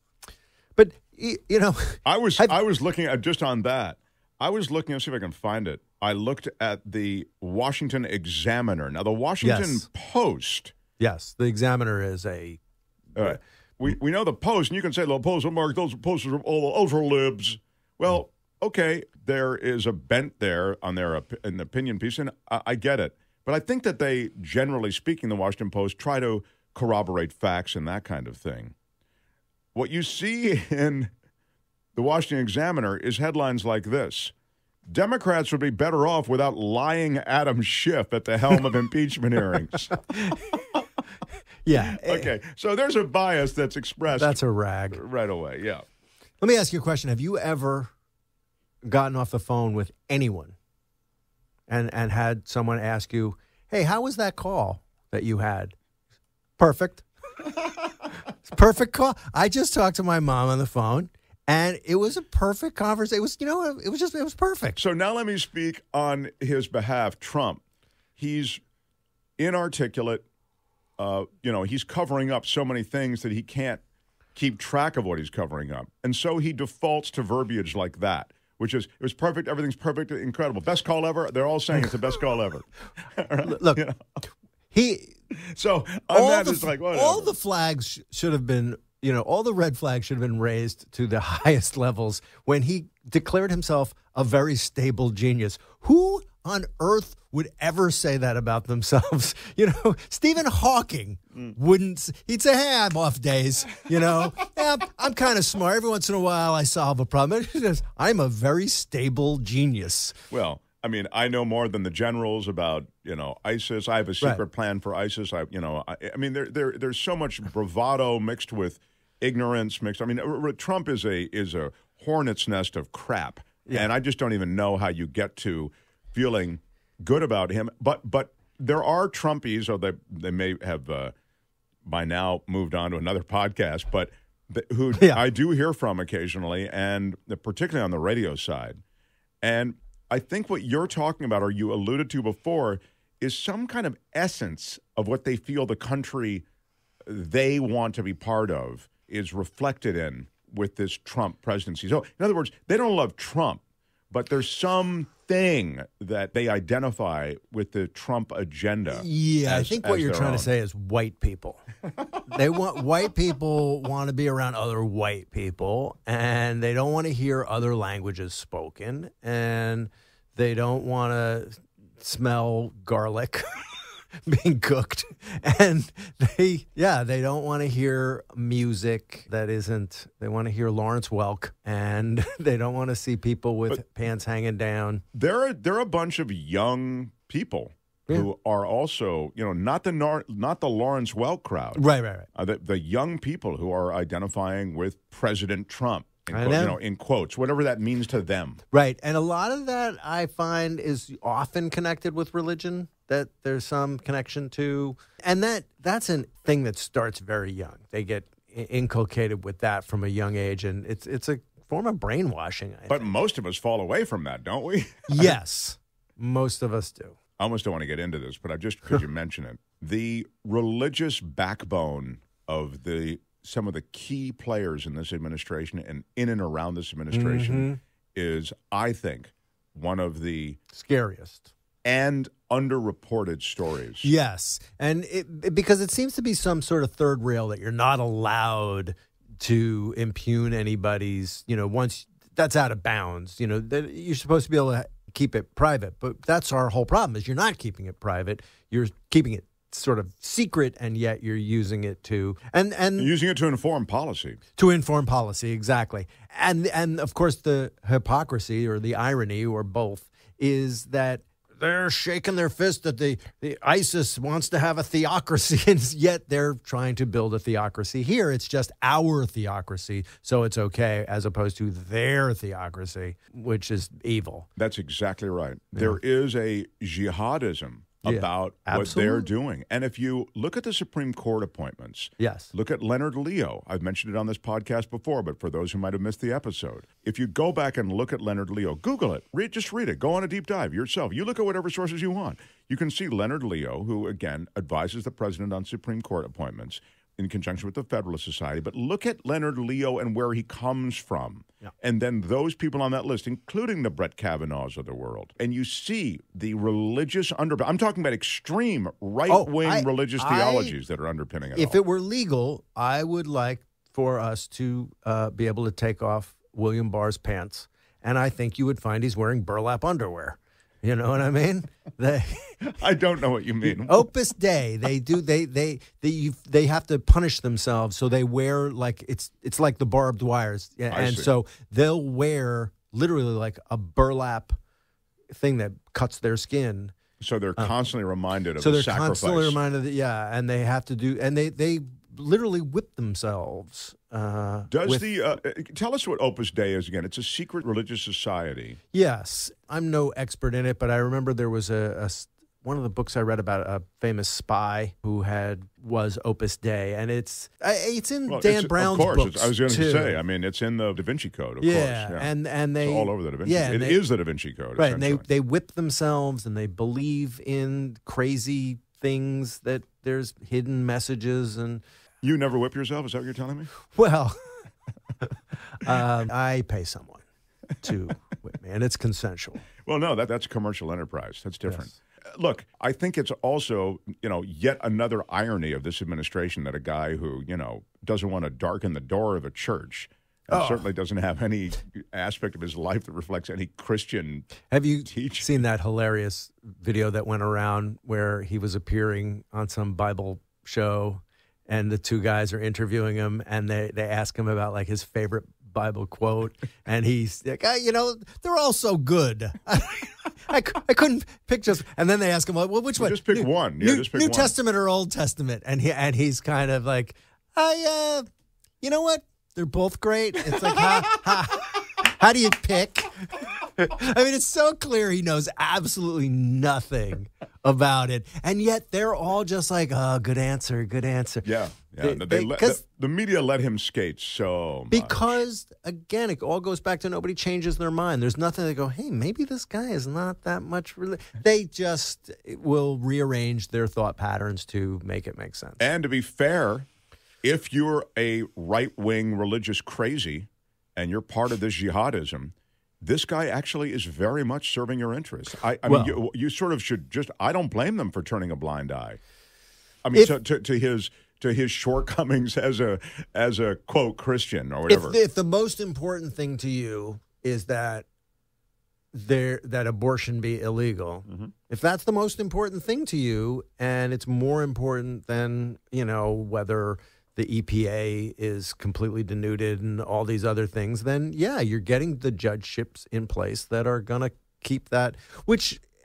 but you know, I was looking at, just on that. I was looking. Let's see if I can find it. I looked at the Washington Examiner. Now, the Washington Post. Yes, the Examiner is a. All right. We know the Post, and you can say the Post, Mark, those posters are all ultra libs. Well, okay, there is a bent there on their an opinion piece, and I get it. But I think that they, generally speaking, the Washington Post, try to corroborate facts and that kind of thing. What you see in the Washington Examiner is headlines like this: Democrats would be better off without lying Adam Schiff at the helm of impeachment hearings. Yeah. Okay. So there's a bias that's expressed. That's a rag. Right away. Yeah. Let me ask you a question. Have you ever gotten off the phone with anyone and had someone ask you, hey, how was that call that you had? Perfect. Perfect call. I just talked to my mom on the phone, and it was a perfect conversation. It was, it was perfect. So now let me speak on his behalf. Trump, he's inarticulate. He's covering up so many things that he can't keep track of what he's covering up. And so he defaults to verbiage like that, which is, it was perfect, everything's perfect, incredible. Best call ever. They're all saying it's the best call ever. Look, So on that, it's like, whatever. All the flags should have been, all the red flags should have been raised to the highest levels when he declared himself a very stable genius. Who on earth would ever say that about themselves? Stephen Hawking wouldn't. He'd say, hey, I'm off days. Yeah, I'm kind of smart. Every once in a while, I solve a problem. He says, I'm a very stable genius. Well, I mean, I know more than the generals about, ISIS. I have a secret plan for ISIS. I mean, there's so much bravado mixed with ignorance mixed. I mean, Trump is a hornet's nest of crap. Yeah. And I just don't even know how you get to feeling good about him. But there are Trumpies, or they may have by now moved on to another podcast, but who I do hear from occasionally, and particularly on the radio side. And I think what you're talking about, or you alluded to before, is some kind of essence of what they feel the country they want to be part of is reflected in with this Trump presidency. So, in other words, they don't love Trump, but there's something that they identify with the Trump agenda. Yeah, I think what you're trying to say is white people. White people want to be around other white people, and they don't want to hear other languages spoken, and they don't want to smell garlic being cooked, and they don't want to hear music that isn't. They want to hear Lawrence Welk, and they don't want to see people with pants hanging down. There are a bunch of young people who are also, not the Lawrence Welk crowd, right. The young people who are identifying with President Trump. In quotes, whatever that means to them. Right. And a lot of that I find is often connected with religion, that there's some connection to. And that's a thing that starts very young. They get inculcated with that from a young age, and it's a form of brainwashing, I think. Most of us fall away from that, don't we? Yes, most of us do. I almost don't want to get into this, but I just, because you mention it, the religious backbone of the some of the key players in this administration and in and around this administration is, I think, one of the scariest and underreported stories. Yes. And because it seems to be some sort of third rail that you're not allowed to impugn anybody's, once that's out of bounds, that you're supposed to be able to keep it private. But that's our whole problem is you're not keeping it private. You're keeping it sort of secret, and yet you're using it to and using it to inform policy. To inform policy, exactly. And of course the hypocrisy or the irony or both is that they're shaking their fist that the ISIS wants to have a theocracy, and yet they're trying to build a theocracy. Here, it's just our theocracy, so it's okay, as opposed to their theocracy, which is evil. That's exactly right. Yeah. There is a jihadism about what they're doing. And if you look at the Supreme Court appointments, look at Leonard Leo. I've mentioned it on this podcast before, but for those who might have missed the episode, if you go back and look at Leonard Leo, Google it, just read it, go on a deep dive yourself. You look at whatever sources you want. You can see Leonard Leo, who, again, advises the president on Supreme Court appointments in conjunction with the Federalist Society. But look at Leonard Leo and where he comes from. Yeah. And then those people on that list, including the Brett Kavanaughs of the world. And you see the religious I'm talking about extreme right-wing religious theologies that are underpinning it. If it were legal, I would like for us to be able to take off William Barr's pants. And I think you would find he's wearing burlap underwear. You know what I mean? I don't know what you mean. Opus Dei, they have to punish themselves, so they wear like it's like the barbed wires, and so they'll wear literally like a burlap thing that cuts their skin. So they're constantly reminded of the sacrifice. So they're constantly reminded that, and they have to do, and they literally whip themselves. Tell us what Opus Dei is again? It's a secret religious society. Yes, I'm no expert in it, but I remember there was one of the books I read about a famous spy who was Opus Dei, and it's in Dan Brown's books. I was going to say, I mean, it's in the Da Vinci Code, of course. Yeah, and they it's all over the Da Vinci. It is the Da Vinci Code, right? And they whip themselves, and they believe in crazy things that there's hidden messages and. You never whip yourself? Is that what you're telling me? Well, I pay someone to whip me, and it's consensual. Well, no, that's a commercial enterprise. That's different. Yes. Look, I think it's also, yet another irony of this administration that a guy who, doesn't want to darken the door of a church and certainly doesn't have any aspect of his life that reflects any Christian Have you teaching. Seen that hilarious video that went around where he was appearing on some Bible show? And the two guys are interviewing him, and they ask him about like his favorite Bible quote, and he's like, they're all so good. I couldn't pick just. And then they ask him, well, which one? Just pick one. Yeah, just pick New one. Testament or Old Testament? And he's kind of like, you know what? They're both great. It's like, how do you pick? I mean, it's so clear he knows absolutely nothing about it, and yet they're all just like, "Oh, good answer, good answer." Yeah. The media let him skate so much. Because again, it all goes back to nobody changes their mind. There's nothing they go, "Hey, maybe this guy is not that much." They just will rearrange their thought patterns to make it make sense. And to be fair, if you're a right-wing religious crazy and you're part of this jihadism. This guy actually is very much serving your interests. I mean, you sort of should just. I don't blame them for turning a blind eye. I mean, to his shortcomings as a quote Christian or whatever. If the most important thing to you is that abortion be illegal, if that's the most important thing to you, and it's more important than whether the EPA is completely denuded and all these other things, then, yeah, you're getting the judgeships in place that are going to keep that,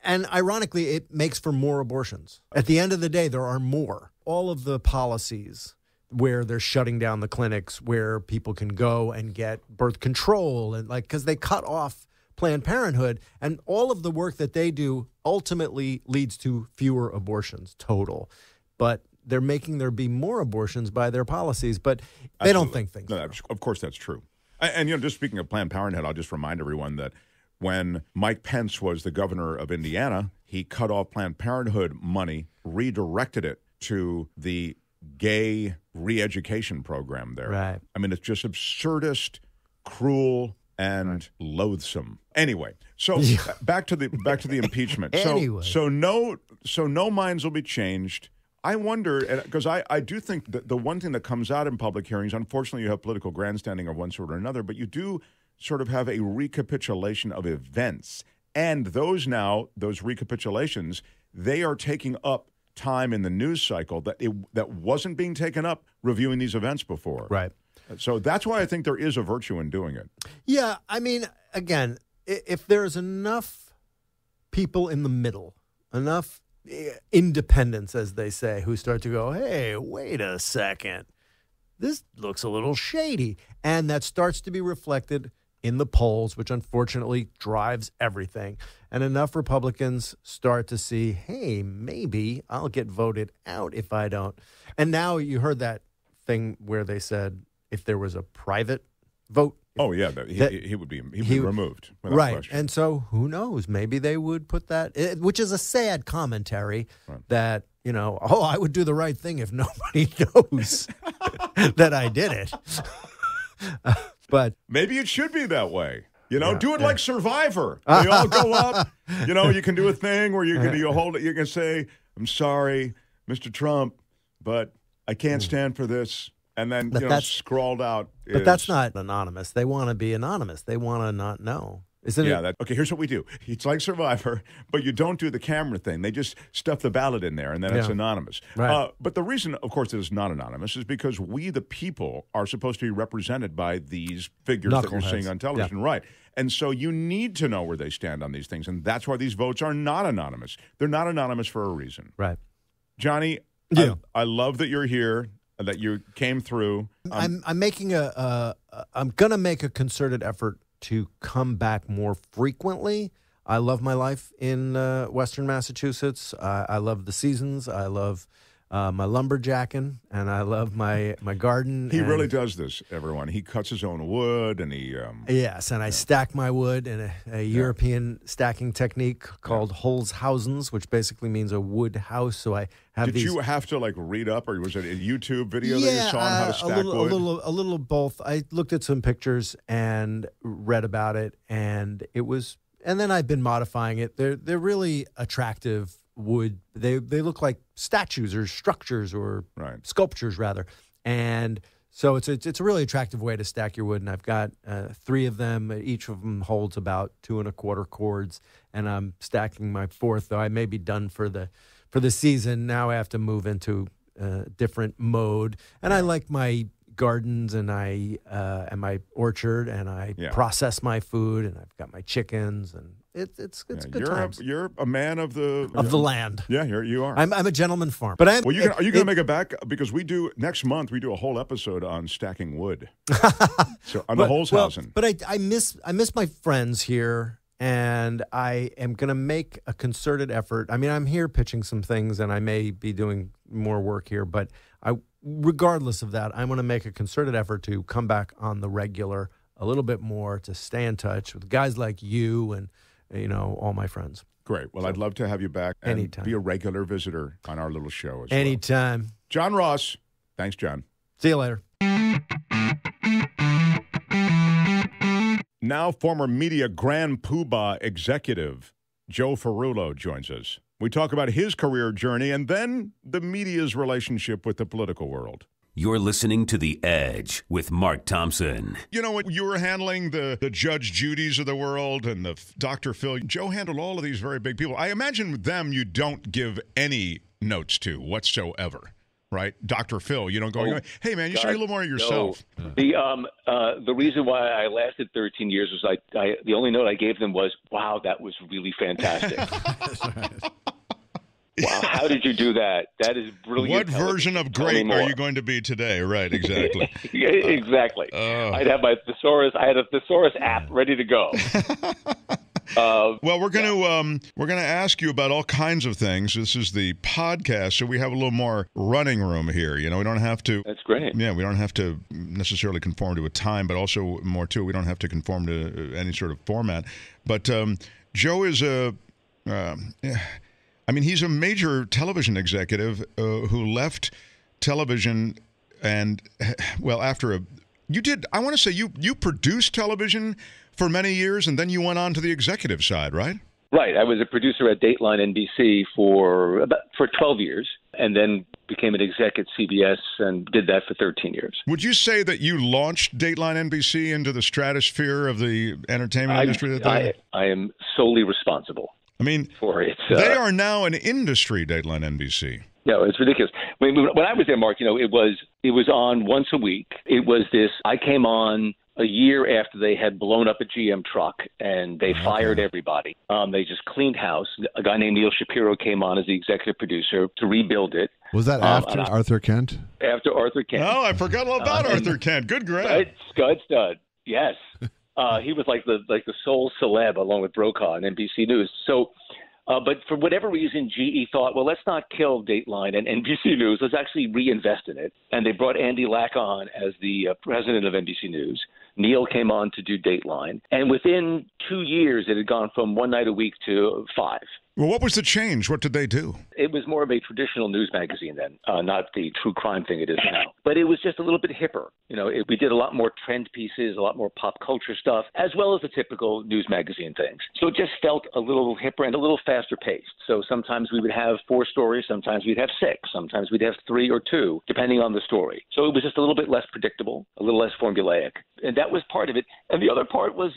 and ironically, it makes for more abortions. At the end of the day, there are more. All of the policies where they're shutting down the clinics where people can go and get birth control, and because they cut off Planned Parenthood, and all of the work that they do ultimately leads to fewer abortions total. But they're making there be more abortions by their policies, but they don't think things. No, of course, that's true. And just speaking of Planned Parenthood, I'll just remind everyone that when Mike Pence was the governor of Indiana, he cut off Planned Parenthood money, redirected it to the gay re-education program there. Right. I mean, it's just absurdist, cruel, and loathsome. Anyway, so back to the impeachment. Anyway. So no minds will be changed. I wonder, because I do think that the one thing that comes out in public hearings, unfortunately, you have political grandstanding of one sort or another, but you do sort of have a recapitulation of events. And those recapitulations, they are taking up time in the news cycle that wasn't being taken up reviewing these events before. Right. So that's why I think there is a virtue in doing it. Yeah, I mean, again, if there's enough people in the middle, enough independents, as they say, who start to go, hey, wait a second, this looks a little shady. And that starts to be reflected in the polls, which unfortunately drives everything. And enough Republicans start to see, hey, maybe I'll get voted out if I don't. And now you heard that thing where they said if there was a private vote. Oh, yeah, he would be removed. Right. Question. And so who knows? Maybe they would put that, which is a sad commentary that, I would do the right thing if nobody knows that I did it. But maybe it should be that way. Do it like Survivor. They all go up. You can do a thing where you hold it. You can say, "I'm sorry, Mr. Trump, but I can't stand for this." And then scrawled out. But that's not anonymous. They want to be anonymous. They want to not know. Isn't it? Okay, here's what we do. It's like Survivor, but you don't do the camera thing. They just stuff the ballot in there, and then it's anonymous. Right. But the reason, of course, it is not anonymous is because we, the people, are supposed to be represented by these figures that you're seeing on television. Yeah. Right. And so you need to know where they stand on these things, and that's why these votes are not anonymous. They're not anonymous for a reason. Right. Johnny, I love that you're here, that you came through. I'm going to make a concerted effort to come back more frequently. I love my life in Western Massachusetts. I love the seasons. I love my lumberjacking, and I love my garden. He really does this, everyone. He cuts his own wood, and he... yes, and I stack my wood in a European stacking technique called Holzhausens, which basically means a wood house. So I have Did you have to, read up, or was it a YouTube video that you saw on how to stack wood? A little of both. I looked at some pictures and read about it, and it was... And then I've been modifying it. They're really attractive wood. They look like statues or structures or sculptures rather. And so it's a really attractive way to stack your wood. And I've got 3 of them. Each of them holds about 2 1/4 cords. And I'm stacking my 4th, though I may be done for the season. Now I have to move into a different mode. And I like my gardens and my orchard, and I process my food, and I've got my chickens, and it's good times. You're a man of the land. Yeah, you are. I'm a gentleman farmer. But are you going to make it back? Because next month we do a whole episode on stacking wood. So on the Holzhausen. But I miss my friends here, and I am going to make a concerted effort. I mean, I'm here pitching some things, and I may be doing more work here, but regardless of that, I'm going to make a concerted effort to come back on the regular a little bit more, to stay in touch with guys like you and, all my friends. Great. Well, I'd love to have you back and anytime. Be a regular visitor on our little show as well. Anytime. Jon Ross. Thanks, John. See you later. Now, former media grand poobah executive Joe Ferullo joins us. We talk about his career journey and then the media's relationship with the political world. You're listening to The Edge with Mark Thompson. When you were handling the Judge Judy's of the world and the Dr. Phil, Joe handled all of these very big people. I imagine with them you don't give any notes to whatsoever, right? Dr. Phil, you don't go, hey, man, you should be a little more yourself. No. The reason why I lasted 13 years was the only note I gave them was, wow, that was really fantastic. Wow, how did you do that? That is brilliant. What version of great are you going to be today? Right, exactly. Exactly. I had a thesaurus app ready to go. Well, we're going to ask you about all kinds of things. This is the podcast, so we have a little more running room here. We don't have to. That's great. Yeah, we don't have to necessarily conform to a time, but also more too, we don't have to conform to any sort of format. But Joe is he's a major television executive who left television And, well, I want to say you produced television for many years, and then you went on to the executive side, right? Right. I was a producer at Dateline NBC for 12 years, and then became an exec at CBS and did that for 13 years. Would you say that you launched Dateline NBC into the stratosphere of the entertainment industry? I am solely responsible. For it. They are now an industry, Dateline NBC. No, it's ridiculous. When I was there, Mark, it was on once a week. It was this. I came on a year after they had blown up a GM truck and they fired everybody. They just cleaned house. A guy named Neil Shapiro came on as the executive producer to rebuild it. Was that after Arthur Kent? After Arthur Kent. Oh, I forgot all about Arthur Kent. Good grab. Scud stud. Yes. He was like the sole celeb along with Brokaw on NBC News. So, but for whatever reason, GE thought, well, let's not kill Dateline and NBC News. Let's actually reinvest in it. And they brought Andy Lack on as the president of NBC News. Neil came on to do Dateline. And within 2 years, it had gone from one night a week to 5. Well, what was the change? What did they do? It was more of a traditional news magazine then, not the true crime thing it is now. But it was just a little bit hipper. We did a lot more trend pieces, a lot more pop culture stuff, as well as the typical news magazine things. So it just felt a little hipper and a little faster paced. So sometimes we would have 4 stories, sometimes we'd have 6, sometimes we'd have 3 or 2, depending on the story. So it was just a little bit less predictable, a little less formulaic. And that was part of it. And the other part was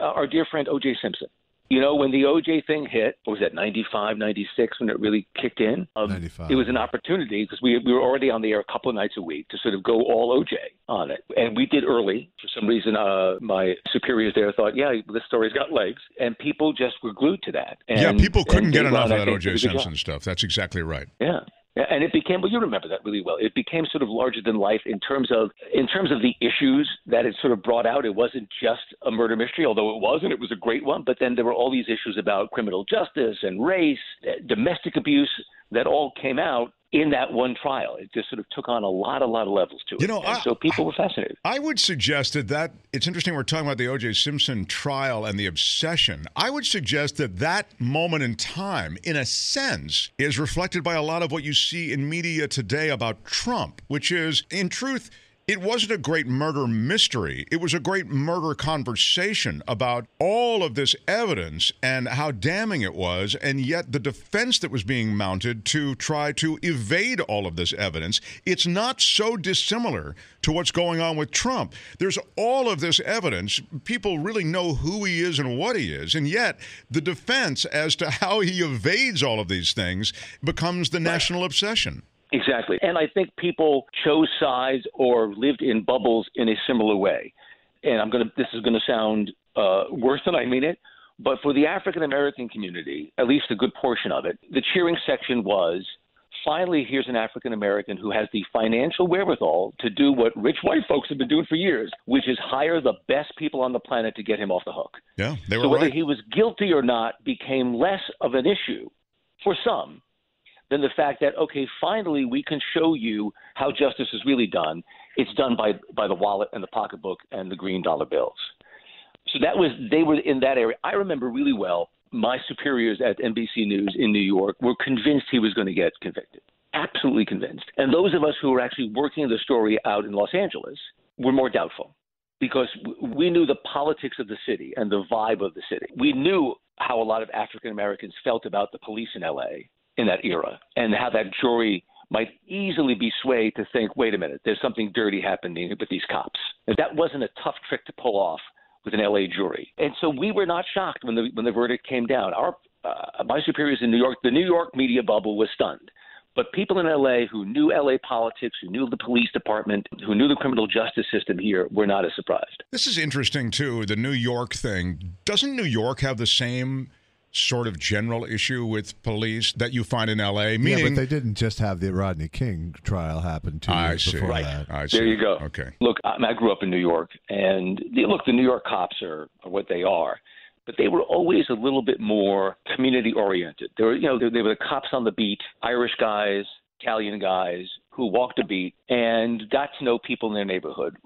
our dear friend O.J. Simpson. When the O.J. thing hit, what was that, 95, 96, when it really kicked in? 95. It was an opportunity because we were already on the air a couple of nights a week to sort of go all O.J. on it. And we did early. For some reason, my superiors there thought, yeah, this story's got legs. And people just were glued to that. And, people couldn't get enough of that O.J. Simpson stuff. That's exactly right. Yeah. And it became, well, you remember that really well. It became sort of larger than life in terms of the issues that it sort of brought out. It wasn't just a murder mystery, although it was, and it was a great one. But then there were all these issues about criminal justice and race, domestic abuse that all came out in that one trial. It just sort of took on a lot of levels to it. So people were fascinated. I would suggest that it's interesting we're talking about the O.J. Simpson trial and the obsession. I would suggest that moment in time, in a sense, is reflected by a lot of what you see in media today about Trump, which is, in truth, it wasn't a great murder mystery. It was a great murder conversation about all of this evidence and how damning it was, and yet the defense that was being mounted to try to evade all of this evidence, it's not so dissimilar to what's going on with Trump. There's all of this evidence. People really know who he is and what he is, and yet the defense as to how he evades all of these things becomes the national obsession. Exactly. And I think people chose sides or lived in bubbles in a similar way. And this is going to sound worse than I mean it, but for the African-American community, at least a good portion of it, the cheering section was, finally, here's an African-American who has the financial wherewithal to do what rich white folks have been doing for years, which is hire the best people on the planet to get him off the hook. Yeah, they were so whether right. he was guilty or not became less of an issue for some than the fact that, okay, finally we can show you how justice is really done. It's done by the wallet and the pocketbook and the green dollar bills. So they were in that area. I remember really well my superiors at NBC News in New York were convinced he was going to get convicted, absolutely convinced. And those of us who were actually working the story out in Los Angeles were more doubtful because we knew the politics of the city and the vibe of the city. We knew how a lot of African Americans felt about the police in L.A. in that era, and how that jury might easily be swayed to think, wait a minute, there's something dirty happening with these cops. And that wasn't a tough trick to pull off with an L.A. jury. And so we were not shocked when the verdict came down. My superiors in New York, the New York media bubble was stunned. But people in L.A. who knew L.A. politics, who knew the police department, who knew the criminal justice system here were not as surprised. This is interesting, too, the New York thing. Doesn't New York have the same sort of general issue with police that you find in L.A.? Meaning, yeah, but they didn't just have the Rodney King trial happen 2 years before that. I see. There you go. Okay. Look, I grew up in New York, and the New York cops are what they are, but they were always a little bit more community-oriented. They were the cops on the beat, Irish guys, Italian guys who walked a beat and got to know people in their neighborhood.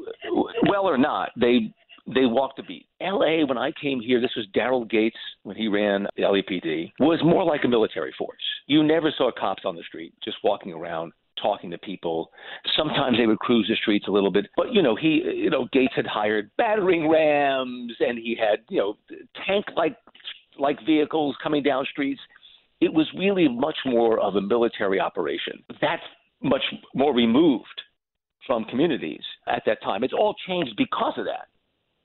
Well or not, they walked the beat. L.A., when I came here, this was Daryl Gates when he ran the LAPD, was more like a military force. You never saw cops on the street just walking around talking to people. Sometimes they would cruise the streets a little bit, but Gates had hired battering rams, and he had tank-like vehicles coming down streets. It was really much more of a military operation. That's much more removed from communities at that time. It's all changed because of that.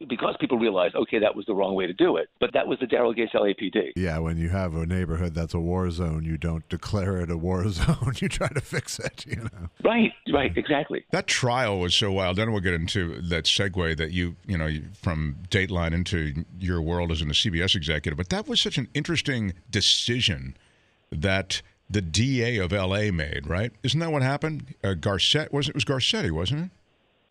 Because people realized, okay, that was the wrong way to do it. But that was the Daryl Gates LAPD. Yeah, when you have a neighborhood that's a war zone, you don't declare it a war zone. You try to fix it, Right, exactly. That trial was so wild. Then we'll get into that segue that you from Dateline into your world as a CBS executive. But that was such an interesting decision that the DA of L.A. made, right? Isn't that what happened? It was Garcetti, wasn't it?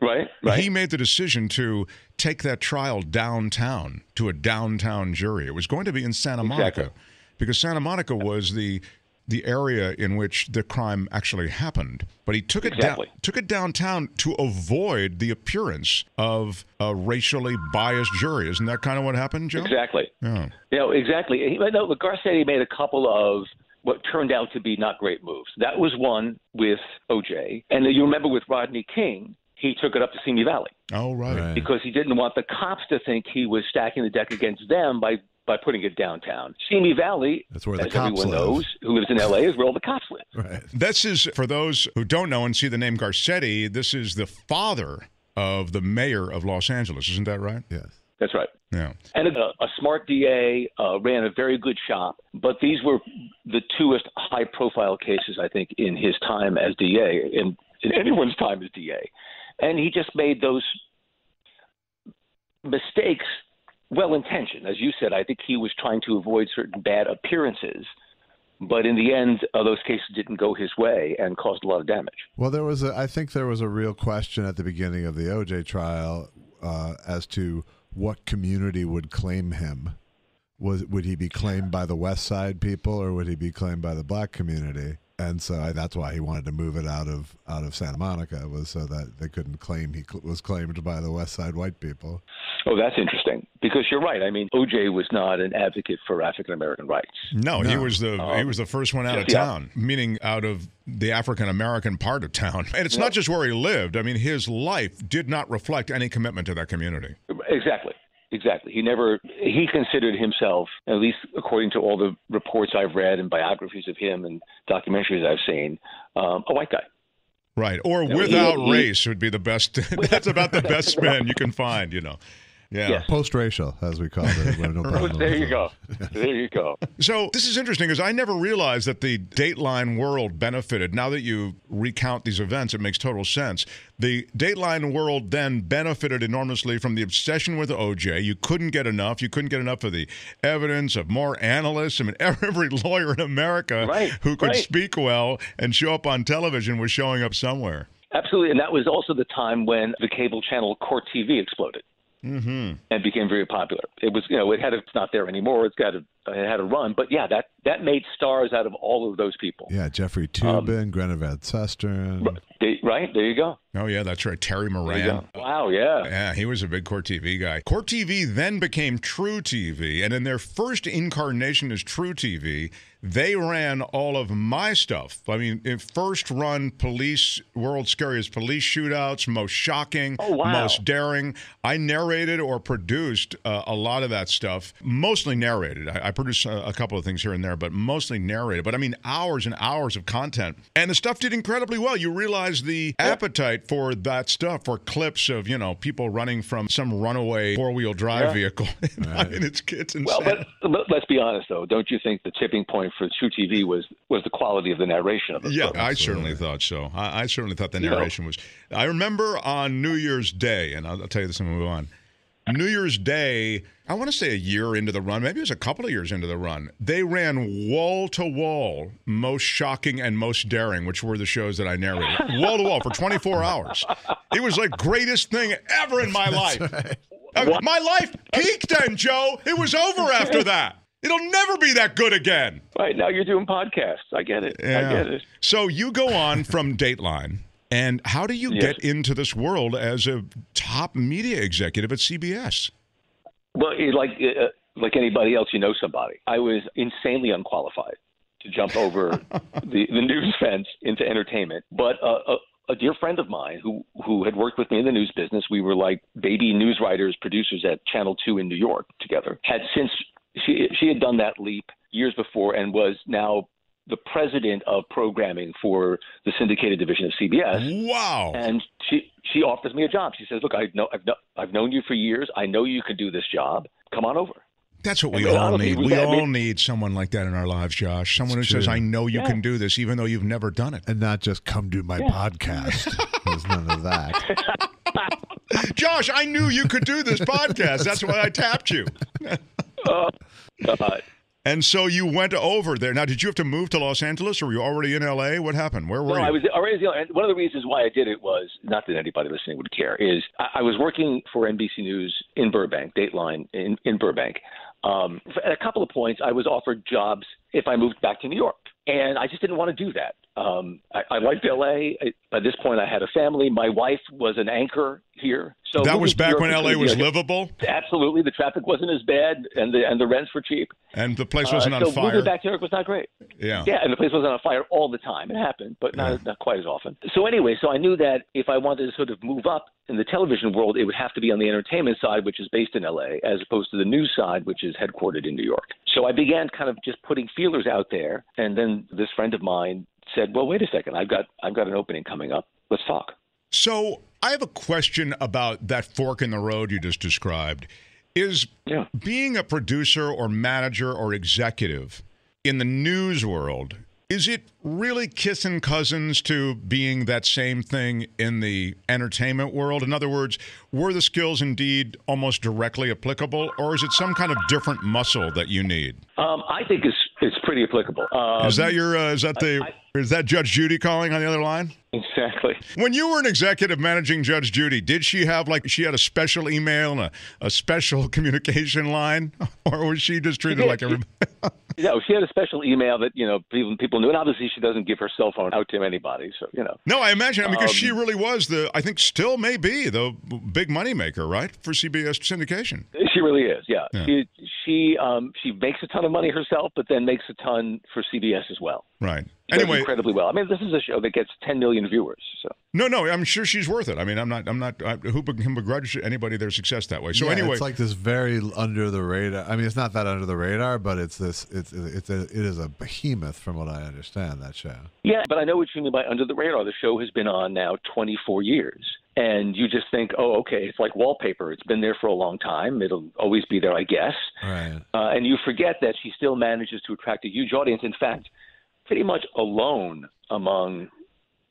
Right. He made the decision to take that trial downtown to a downtown jury. It was going to be in Santa Monica because Santa Monica was the area in which the crime actually happened. But he took it downtown to avoid the appearance of a racially biased jury. Isn't that kind of what happened, Joe? Exactly. Yeah. Exactly. Garcetti made a couple of what turned out to be not great moves. That was one with O.J. And you remember with Rodney King, he took it up to Simi Valley. Oh, right. Because he didn't want the cops to think he was stacking the deck against them by putting it downtown. Simi Valley, that's where the as cops everyone live. knows, who lives in L.A., is where all the cops live. Right. This is, for those who don't know and see the name Garcetti, this is the father of the mayor of Los Angeles. Isn't that right? Yes. That's right. Yeah. And a smart DA, ran a very good shop, but these were the two high-profile cases, I think, in his time as DA, in anyone's time as DA. And he just made those mistakes well-intentioned. As you said, I think he was trying to avoid certain bad appearances. But in the end, those cases didn't go his way and caused a lot of damage. Well, I think there was a real question at the beginning of the OJ trial as to what community would claim him. Would he be claimed by the West Side people, or would he be claimed by the black community? And so that's why he wanted to move it out of Santa Monica, was so that they couldn't claim he was claimed by the West Side white people. Oh, that's interesting, because you're right. I mean, O.J. was not an advocate for African American rights. No, he was the first one out of town, meaning out of the African American part of town. And it's not just where he lived. I mean, his life did not reflect any commitment to that community. Exactly. He considered himself, at least according to all the reports I've read and biographies of him and documentaries I've seen, a white guy. Right. Or without race would be the best. That's about the best spin you can find, Yeah. Yes. Post-racial, as we call it. There you go. There you go. So this is interesting, because I never realized that the Dateline world benefited. Now that you recount these events, it makes total sense. The Dateline world then benefited enormously from the obsession with OJ. You couldn't get enough. You couldn't get enough of the evidence, of more analysts. I mean, every lawyer in America who could speak well and show up on television was showing up somewhere. Absolutely. And that was also the time when the cable channel Court TV exploded. Mm-hmm. And became very popular. It was, it's not there anymore. It had a run, but yeah, that made stars out of all of those people. Yeah, Jeffrey Toobin, Greneved Sestern. Right, there you go. Oh yeah, that's right, Terry Moran. Wow, yeah. Yeah, he was a big Court TV guy. Court TV then became True TV, and in their first incarnation as True TV, they ran all of my stuff. I mean, first run police, world's scariest police shootouts, most shocking, most daring. I narrated or produced a lot of that stuff, mostly narrated. I produced a couple of things here and there, but mostly narrated. But I mean, hours and hours of content. And the stuff did incredibly well. You realize the appetite for that stuff, for clips of, people running from some runaway four-wheel drive vehicle. It's insane. Well, but let's be honest, though. Don't you think the tipping point for True TV was the quality of the narration of it? Yeah, I certainly thought so. I certainly thought the narration was. I remember on New Year's Day, and I'll tell you this and we'll move on. New Year's Day, I want to say a year into the run, maybe it was a couple of years into the run, they ran wall-to-wall Most Shocking and Most Daring, which were the shows that I narrated. Wall-to-wall for 24 hours. It was like greatest thing ever in my life. Right. My life peaked then, Joe. It was over after that. It'll never be that good again. Right, now you're doing podcasts. I get it. Yeah. I get it. So you go on from Dateline. And how do you get into this world as a top media executive at CBS? Well, like anybody else, somebody. I was insanely unqualified. to jump over the news fence into entertainment. But a dear friend of mine who had worked with me in the news business, we were like baby news writers, producers at Channel 2 in New York together, had since she had done that leap years before and was now the president of programming for the syndicated division of CBS. Wow. And she offers me a job. She says, look, I've known you for years. I know you can do this job. Come on over. That's what we all need. We all need someone like that in our lives, Josh. Someone who says, I know you can do this, even though you've never done it. And not just come do my podcast. There's none of that. Josh, I knew you could do this podcast. That's why I tapped you. And so you went over there. Now, did you have to move to Los Angeles, or were you already in L.A.? What happened? Where were you? No, I was already. One of the reasons why I did it was, not that anybody listening would care, is I was working for NBC News in Burbank, Dateline in Burbank. At a couple of points, I was offered jobs if I moved back to New York, and I just didn't want to do that. I liked L.A. By this point, I had a family. My wife was an anchor here. So that was back when L.A. was livable? Absolutely. The traffic wasn't as bad, and the rents were cheap. And the place wasn't on so fire. Moving back to New York was not great. Yeah. Yeah, and the place wasn't on fire all the time. It happened, but not quite as often. So anyway, I knew that if I wanted to sort of move up in the television world, it would have to be on the entertainment side, which is based in L.A., as opposed to the news side, which is headquartered in New York. So I began kind of just putting feelers out there, and then this friend of mine said, well, wait a second, I've got an opening coming up. Let's talk. So I have a question about that fork in the road you just described. Is being a producer or manager or executive in the news world, is it really kissing cousins to being that same thing in the entertainment world? In other words, were the skills indeed almost directly applicable, or is it some kind of different muscle that you need? I think it's pretty applicable. Is that Judge Judy calling on the other line? Exactly. When you were an executive managing Judge Judy, did she have she had a special email and a special communication line, or was she just treated like everybody? No, she had a special email that people knew, and obviously she doesn't give her cell phone out to anybody. So No, I imagine because she really was I think still may be the big moneymaker, right, for CBS syndication. She really is. Yeah. She makes a ton of money herself, but then makes a ton for CBS as well. Right. She does incredibly well. I mean, this is a show that gets 10 million viewers. So. No, I'm sure she's worth it. I mean, I'm not. Who can begrudge anybody their success that way? So anyway, it's like this very under the radar. I mean, it's not that under the radar, but it is a behemoth from what I understand, that show. Yeah, but I know what you mean by under the radar. The show has been on now 24 years. And you just think, oh, okay, it's like wallpaper. It's been there for a long time. It'll always be there, I guess. Right. And you forget that she still manages to attract a huge audience. In fact, pretty much alone among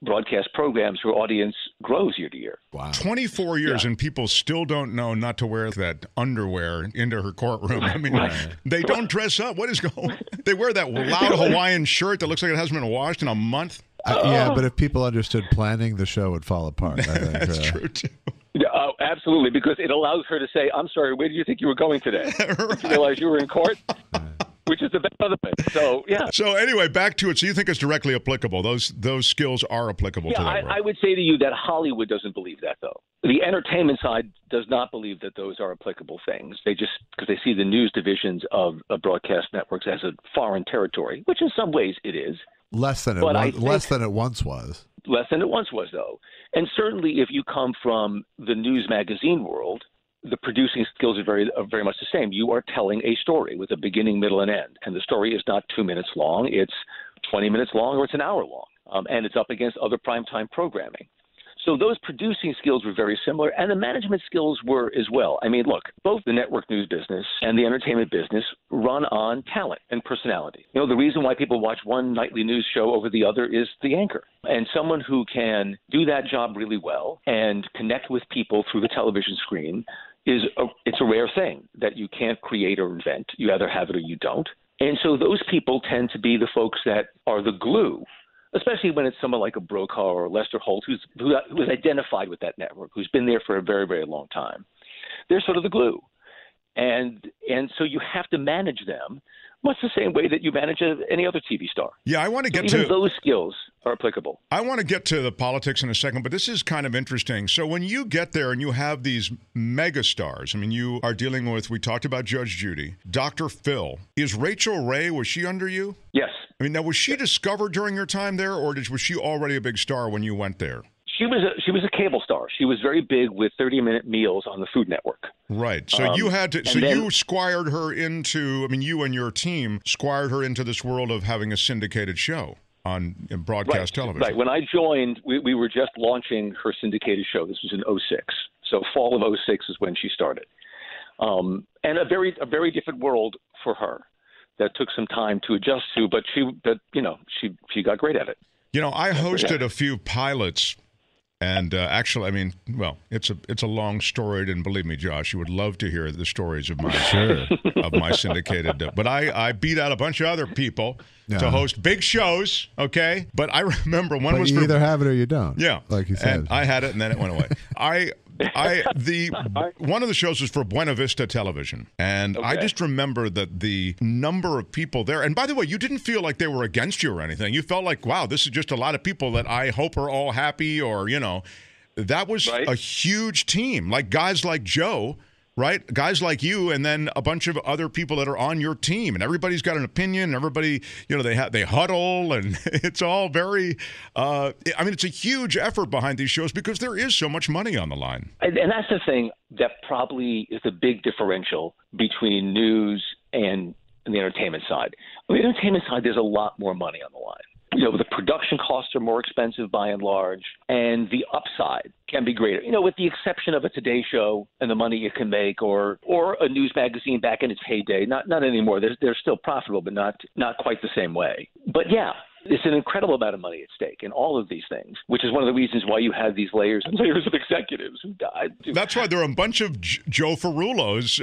broadcast programs, her audience grows year to year. Wow. 24 years and people still don't know not to wear that underwear into her courtroom. I mean, they don't dress up. What is going on? They wear that loud Hawaiian shirt that looks like it hasn't been washed in a month. Yeah, but if people understood planning, the show would fall apart. I think. That's true, too. Yeah, absolutely, because it allows her to say, I'm sorry, where did you think you were going today? Did you realize you were in court? Which is the best other thing. So, yeah. So, anyway, back to it. So, you think it's directly applicable. Those skills are applicable to that role. I would say to you that Hollywood doesn't believe that, though. The entertainment side does not believe that those are applicable things. They just, because they see the news divisions of broadcast networks as a foreign territory, which in some ways it is. Less than it once was. Less than it once was, though. And certainly if you come from the news magazine world, the producing skills are very much the same. You are telling a story with a beginning, middle, and end. And the story is not 2 minutes long. It's 20 minutes long or it's an hour long. And it's up against other primetime programming. So those producing skills were very similar, and the management skills were as well. I mean, look, both the network news business and the entertainment business run on talent and personality. You know, the reason why people watch one nightly news show over the other is the anchor. And someone who can do that job really well and connect with people through the television screen it's a rare thing that you can't create or invent. You either have it or you don't. And so those people tend to be the folks that are the glue, especially when it's someone like a Brokaw or Lester Holt who is identified with that network, who's been there for a very, very long time. They're sort of the glue. And so you have to manage them much the same way that you manage any other TV star. Yeah, I want to get so to even those skills are applicable. I want to get to the politics in a second, but this is kind of interesting. So when you get there and you have these mega stars, I mean, you are dealing with, we talked about Judge Judy, Dr. Phil. Is Rachel Ray, was she under you? Yes. I mean, now, was she discovered during your time there, or was she already a big star when you went there? She was a cable star. She was very big with 30-minute meals on the Food Network. Right. So you had to. So you squired her into. I mean, you and your team squired her into this world of having a syndicated show on broadcast television. Right. When I joined, we were just launching her syndicated show. This was in 2006. So fall of 2006 is when she started, and a very different world for her that took some time to adjust to. But she got great at it. You know, I hosted a few pilots. And actually, I mean, well, it's a long story, and believe me, Josh, you would love to hear the stories of my of my syndicated. But I beat out a bunch of other people to host big shows. Okay, but I remember one was you either have it or you don't. Yeah, like you said. And I had it, and then it went away. One of the shows was for Buena Vista Television, and I just remember that the number of people there. And by the way, you didn't feel like they were against you or anything. You felt like, wow, this is just a lot of people that I hope are all happy, or that was a huge team, like guys like Joe. Right? Guys like you, and then a bunch of other people that are on your team, and everybody's got an opinion, and everybody, they huddle, and it's all very, I mean, it's a huge effort behind these shows because there is so much money on the line. And that's the thing that probably is the big differential between news and the entertainment side. On the entertainment side, there's a lot more money on the line. The production costs are more expensive by and large, and the upside can be greater. With the exception of a Today Show and the money it can make, or a news magazine back in its heyday. Not anymore. They're still profitable, but not quite the same way. But yeah, it's an incredible amount of money at stake in all of these things, which is one of the reasons why you have these layers and layers of executives who died. That's why there are a bunch of Joe Ferullos,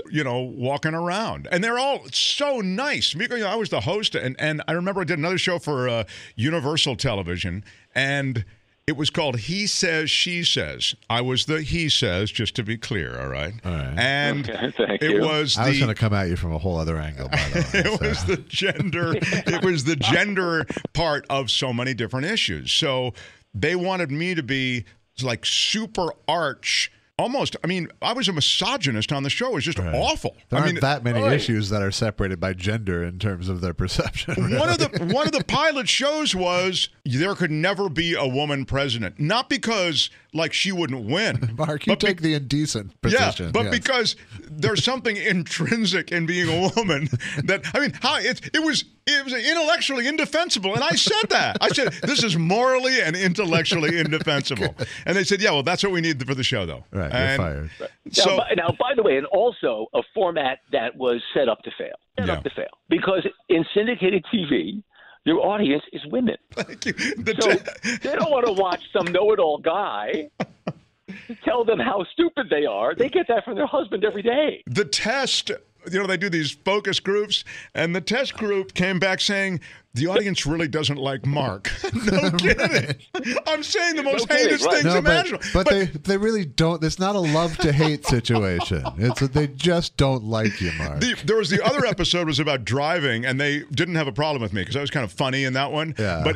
walking around. And they're all so nice. I was the host, and I remember I did another show for Universal Television, and it was called He Says, She Says. I was the He Says, just to be clear, all right? All right. And thank you. I was going to come at you from a whole other angle, by the way. It was the gender part of so many different issues. So they wanted me to be like super arch. Almost. I mean, I was a misogynist on the show. It was just awful. There aren't that many issues that are separated by gender in terms of their perception. Really. One of the pilot shows was there could never be a woman president. Not because she wouldn't win. Mark, you take the indecent position. Yeah, but because there's something intrinsic in being a woman that, I mean, it was intellectually indefensible. And I said that. I said, this is morally and intellectually indefensible. And they said, yeah, well, that's what we need for the show, though. Right, you're fired. So, now, by the way, and also a format that was set up to fail. Because in syndicated TV, your audience is women. Thank you. So they don't want to watch some know-it-all guy tell them how stupid they are. They get that from their husband every day. The test, they do these focus groups, and the test group came back saying, the audience really doesn't like Mark. No kidding. I'm saying the most heinous things imaginable. But they really don't. It's not a love to hate situation. They just don't like you, Mark. There was the other episode was about driving, and they didn't have a problem with me because I was kind of funny in that one. Yeah. But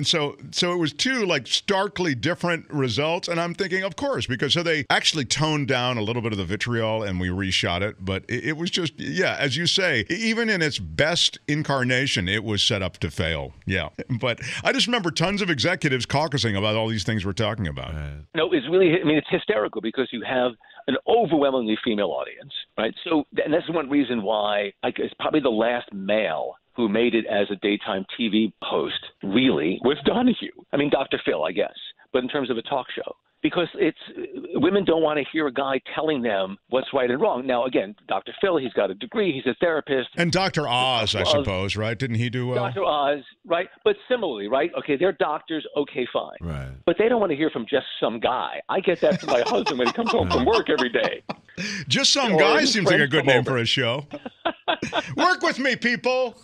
so it was two starkly different results, and I'm thinking, of course, because they actually toned down a little bit of the vitriol and we reshot it. But it was just, as you say, even in its best incarnation, it was set up to fail. Yeah. But I just remember tons of executives caucusing about all these things we're talking about. No, it's really, it's hysterical because you have an overwhelmingly female audience, right? So, and that's one reason why it's probably the last male who made it as a daytime TV host really was Donahue. I mean, Dr. Phil, I guess, but in terms of a talk show. Because women don't want to hear a guy telling them what's right and wrong. Now, again, Dr. Phil, he's got a degree, he's a therapist. And Dr. Oz, I suppose, right? Didn't he do well? Dr. Oz, right? But similarly, right? Okay, they're doctors, okay, fine. Right. But they don't want to hear from just some guy. I get that from my husband when he comes home from work every day. Just some guy seems like a good name for a show. Work with me, people.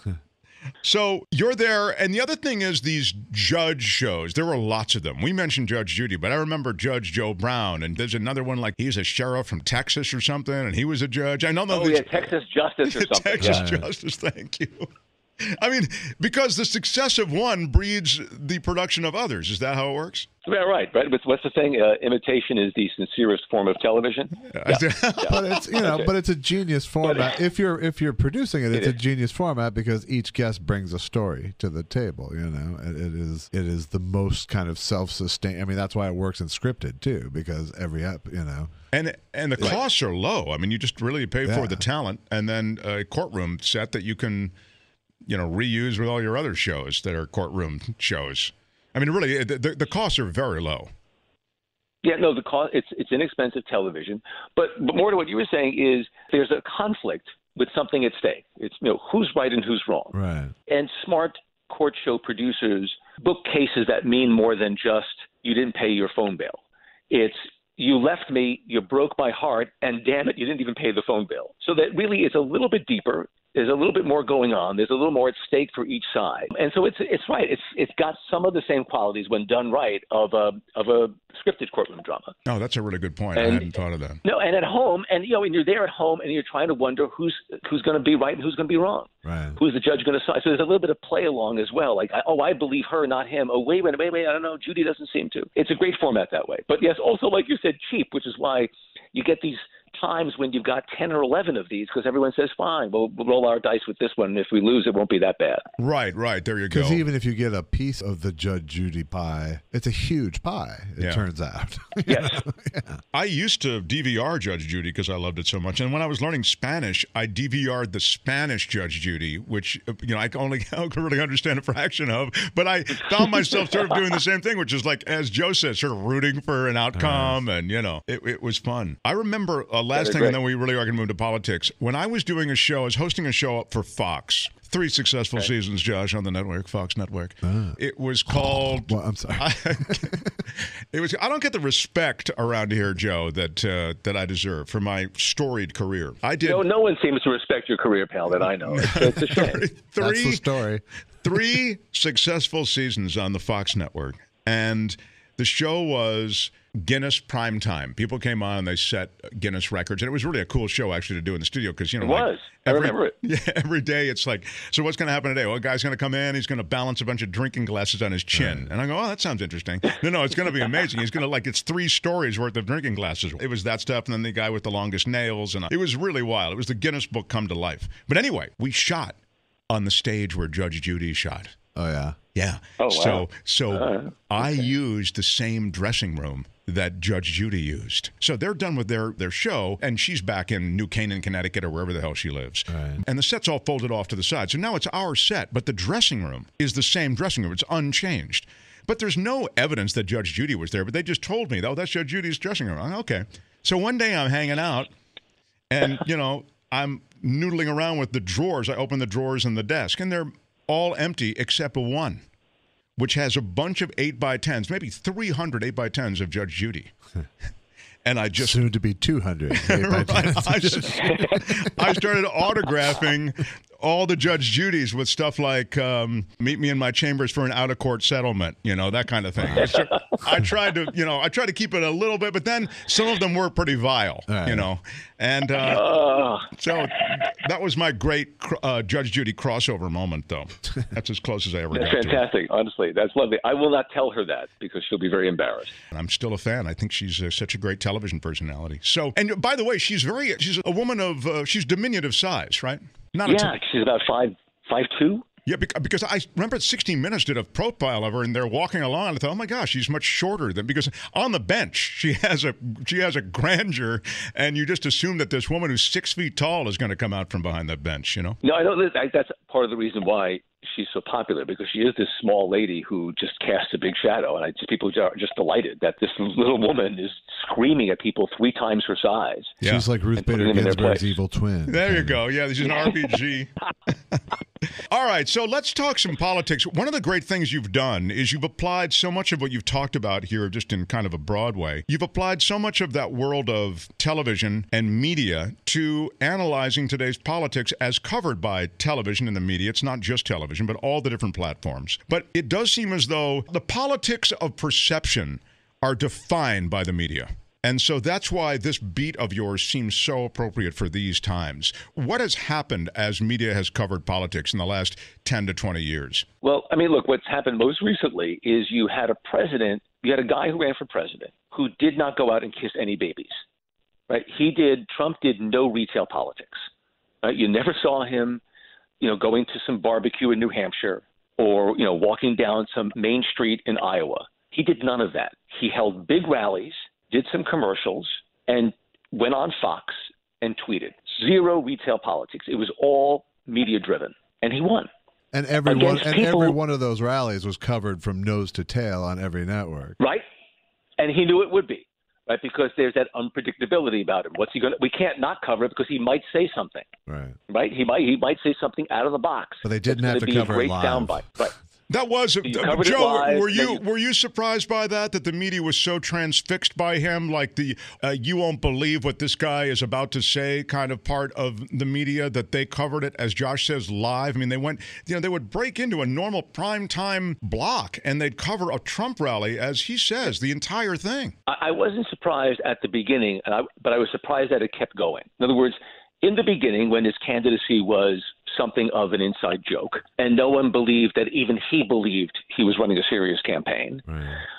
So you're there, and the other thing is these judge shows. There were lots of them. We mentioned Judge Judy, but I remember Judge Joe Brown, and there's another one like he's a sheriff from Texas or something, and he was a judge. I don't know. Texas Justice or something. Texas Justice, thank you. I mean, because the success of one breeds the production of others. Is that how it works? Yeah, right. What's the saying? Imitation is the sincerest form of television. Yeah. But it's but it's a genius format. If you're producing it, it's a genius format because each guest brings a story to the table. It is the most kind of self-sustained. I mean, that's why it works in scripted too, because every And the costs are low. I mean, you just really pay for the talent and then a courtroom set that you can reuse with all your other shows that are courtroom shows. I mean, really, the costs are very low. Yeah, no, the cost it's inexpensive television, but more to what you were saying is there's a conflict with something at stake. It's who's right and who's wrong. Right. And smart court show producers book cases that mean more than just you didn't pay your phone bill. It's you left me, you broke my heart, and damn it, you didn't even pay the phone bill. So that really is a little bit deeper. There's a little bit more going on. There's a little more at stake for each side, and so it's right. It's got some of the same qualities when done right of a scripted courtroom drama. Oh, that's a really good point. I hadn't thought of that. No, and at home, and when you're there at home, and you're trying to wonder who's going to be right and who's going to be wrong. Right. Who's the judge going to side? So there's a little bit of play along as well. Like, I believe her, not him. Oh, wait, I don't know. Judy doesn't seem to. It's a great format that way. But yes, also like you said, cheap, which is why you get these times when you've got 10 or 11 of these because everyone says, fine, we'll roll our dice with this one. If we lose, it won't be that bad. Right. There you go. Because even if you get a piece of the Judge Judy pie, it's a huge pie, it turns out. Yes. Yeah. I used to DVR Judge Judy because I loved it so much. And when I was learning Spanish, I DVR'd the Spanish Judge Judy, which, I only really understand a fraction of. But I found myself sort of doing the same thing, which is like, as Joe said, sort of rooting for an outcome. And, it was fun. I remember last thing, and then we really are going to move to politics. When I was doing a show, I was hosting a show up for Fox. 3 successful seasons, Josh, on the network, Fox Network. It was called. Well, I'm sorry. I don't get the respect around here, Joe, that I deserve for my storied career. I did. No one seems to respect your career, pal. That I know. It's a shame. That's the story. 3 successful seasons on the Fox Network, and the show was Guinness Prime Time. People came on and they set Guinness records, and it was really a cool show actually to do in the studio because it was. I remember it. Yeah, every day it's like, so what's going to happen today? Well, a guy's going to come in, he's going to balance a bunch of drinking glasses on his chin, and I go, oh, that sounds interesting. No, it's going to be amazing. He's going to it's 3 stories worth of drinking glasses. It was that stuff, and then the guy with the longest nails, and it was really wild. It was the Guinness Book come to life. But anyway, we shot on the stage where Judge Judy shot. Oh yeah. Yeah. Oh wow. So I used the same dressing room that Judge Judy used. So they're done with their show, and she's back in New Canaan, Connecticut, or wherever the hell she lives. Right. And the set's all folded off to the side. So now it's our set, but the dressing room is the same dressing room. It's unchanged. But there's no evidence that Judge Judy was there, but they just told me, oh, that's Judge Judy's dressing room. Okay. So one day I'm hanging out, and, I'm noodling around with the drawers. I open the drawers in the desk, and they're all empty except one, which has a bunch of 8x10s, maybe 300 8x10s of Judge Judy. And I just soon to be 200 8x10s. I started autographing all the Judge Judy's with stuff like meet me in my chambers for an out-of-court settlement, that kind of thing. I tried to keep it a little bit, but then some of them were pretty vile, and so that was my great Judge Judy crossover moment, though. That's as close as I ever got to it. Fantastic. Honestly, that's lovely. I will not tell her that because she'll be very embarrassed. I'm still a fan. I think she's such a great television personality. So, and by the way, she's a woman of she's diminutive size, right? She's about 5'2". Yeah, because I remember 16 Minutes did a profile of her, and they're walking along, and I thought, oh my gosh, she's much shorter than, because on the bench she has a grandeur, and you just assume that this woman who's 6 feet tall is going to come out from behind that bench, No, I don't. That's part of the reason why she's so popular, because she is this small lady who just casts a big shadow, and people are just delighted that this little woman is screaming at people 3 times her size. Yeah. She's like Ruth Bader Ginsburg's evil twin. There you go. Yeah, she's an RPG. All right, so let's talk some politics. One of the great things you've done is you've applied so much of what you've talked about here, just in kind of a broad way. You've applied so much of that world of television and media to analyzing today's politics as covered by television and the media. It's not just television. television, but all the different platforms. But it does seem as though the politics of perception are defined by the media. And so that's why this beat of yours seems so appropriate for these times. What has happened as media has covered politics in the last 10 to 20 years? Well, I mean, look, what's happened most recently is you had a guy who ran for president who did not go out and kiss any babies, right? Trump did no retail politics, right? You never saw him, going to some barbecue in New Hampshire or, walking down some main street in Iowa. He did none of that. He held big rallies, did some commercials, and went on Fox and tweeted. Zero retail politics. It was all media-driven, and he won. And every one of those rallies was covered from nose to tail on every network. Right, and he knew it would be, right, because there's that unpredictability about him. What's he going to – we can't not cover it because he might say something. Right? He might say something out of the box. But they didn't have to cover it live. Soundbite. Right. That was Joe. Were you surprised by that the media was so transfixed by him, like the "you won't believe what this guy is about to say" kind of part of the media, that they covered it, as Josh says, live? I mean, they would break into a normal primetime block and they'd cover a Trump rally, as he says, the entire thing. I wasn't surprised at the beginning, but I was surprised that it kept going. In other words, in the beginning, when his candidacy was something of an inside joke, and no one believed that even he believed he was running a serious campaign,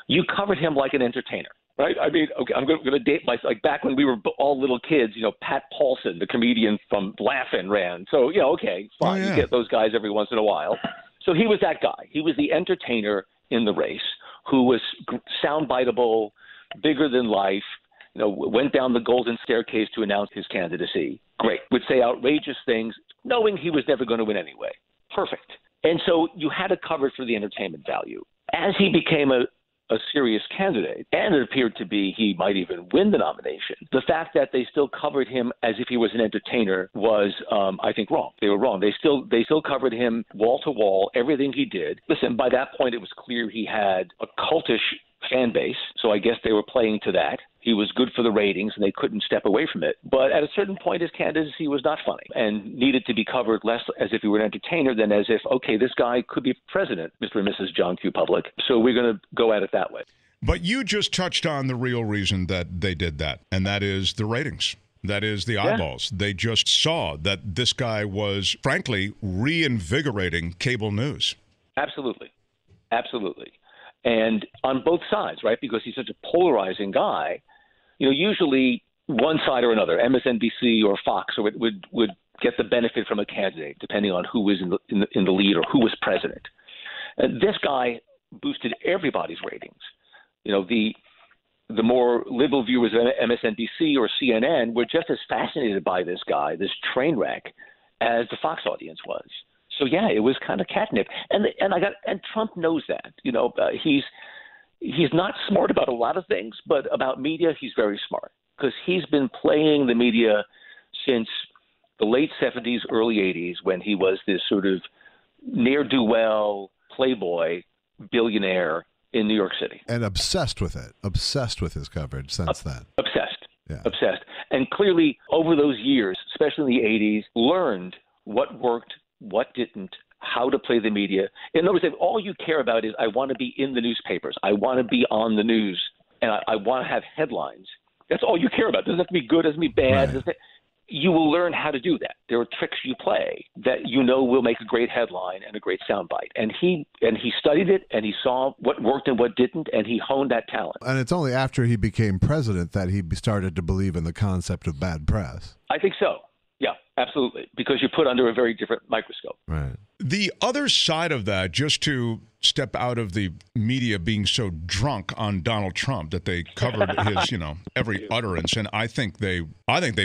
you covered him like an entertainer, right? I mean, okay, I'm going to date myself. Like back when we were all little kids, Pat Paulson, the comedian from Laugh-In, ran. So, okay, fine. You get those guys every once in a while. So he was that guy. He was the entertainer in the race who was soundbiteable, bigger than life, went down the golden staircase to announce his candidacy. Great. Would say outrageous things, knowing he was never going to win anyway. Perfect. And so you had it covered for the entertainment value. As he became a serious candidate, and it appeared to be he might even win the nomination, the fact that they still covered him as if he was an entertainer was, I think, wrong. They were wrong. They still covered him wall to wall, everything he did. Listen, by that point, it was clear he had a cultish fan base, so I guess they were playing to that. He was good for the ratings, and they couldn't step away from it. But at a certain point, his candidacy was not funny and needed to be covered less as if he were an entertainer than as if, okay, this guy could be president, Mr. and Mrs. John Q. Public, so we're going to go at it that way. But you just touched on the real reason that they did that, and that is the ratings. That is the eyeballs. Yeah. They just saw that this guy was, frankly, reinvigorating cable news. Absolutely. Absolutely. And on both sides, right, because he's such a polarizing guy, usually one side or another, MSNBC or Fox, or would get the benefit from a candidate, depending on who was in the lead or who was president. And this guy boosted everybody's ratings. The more liberal viewers of MSNBC or CNN were just as fascinated by this guy, this train wreck, as the Fox audience was. So yeah, it was kind of catnip, and Trump knows that. He's not smart about a lot of things, but about media, he's very smart because he's been playing the media since the late 70s, early 80s, when he was this sort of ne'er-do-well playboy billionaire in New York City, and obsessed with his coverage since then. Obsessed, and clearly over those years, especially in the 80s, learned what worked, what didn't, how to play the media. In other words, if all you care about is I want to be in the newspapers, I want to be on the news, and I want to have headlines. That's all you care about. It doesn't have to be good, it doesn't have to be bad. Right. You will learn how to do that. There are tricks you play that will make a great headline and a great soundbite. And he studied it, and he saw what worked and what didn't, and he honed that talent. And it's only after he became president that he started to believe in the concept of bad press. I think so. Yeah, absolutely, because you're put under a very different microscope. Right. The other side of that, just to step out of the media being so drunk on Donald Trump that they covered his, every utterance, and I think they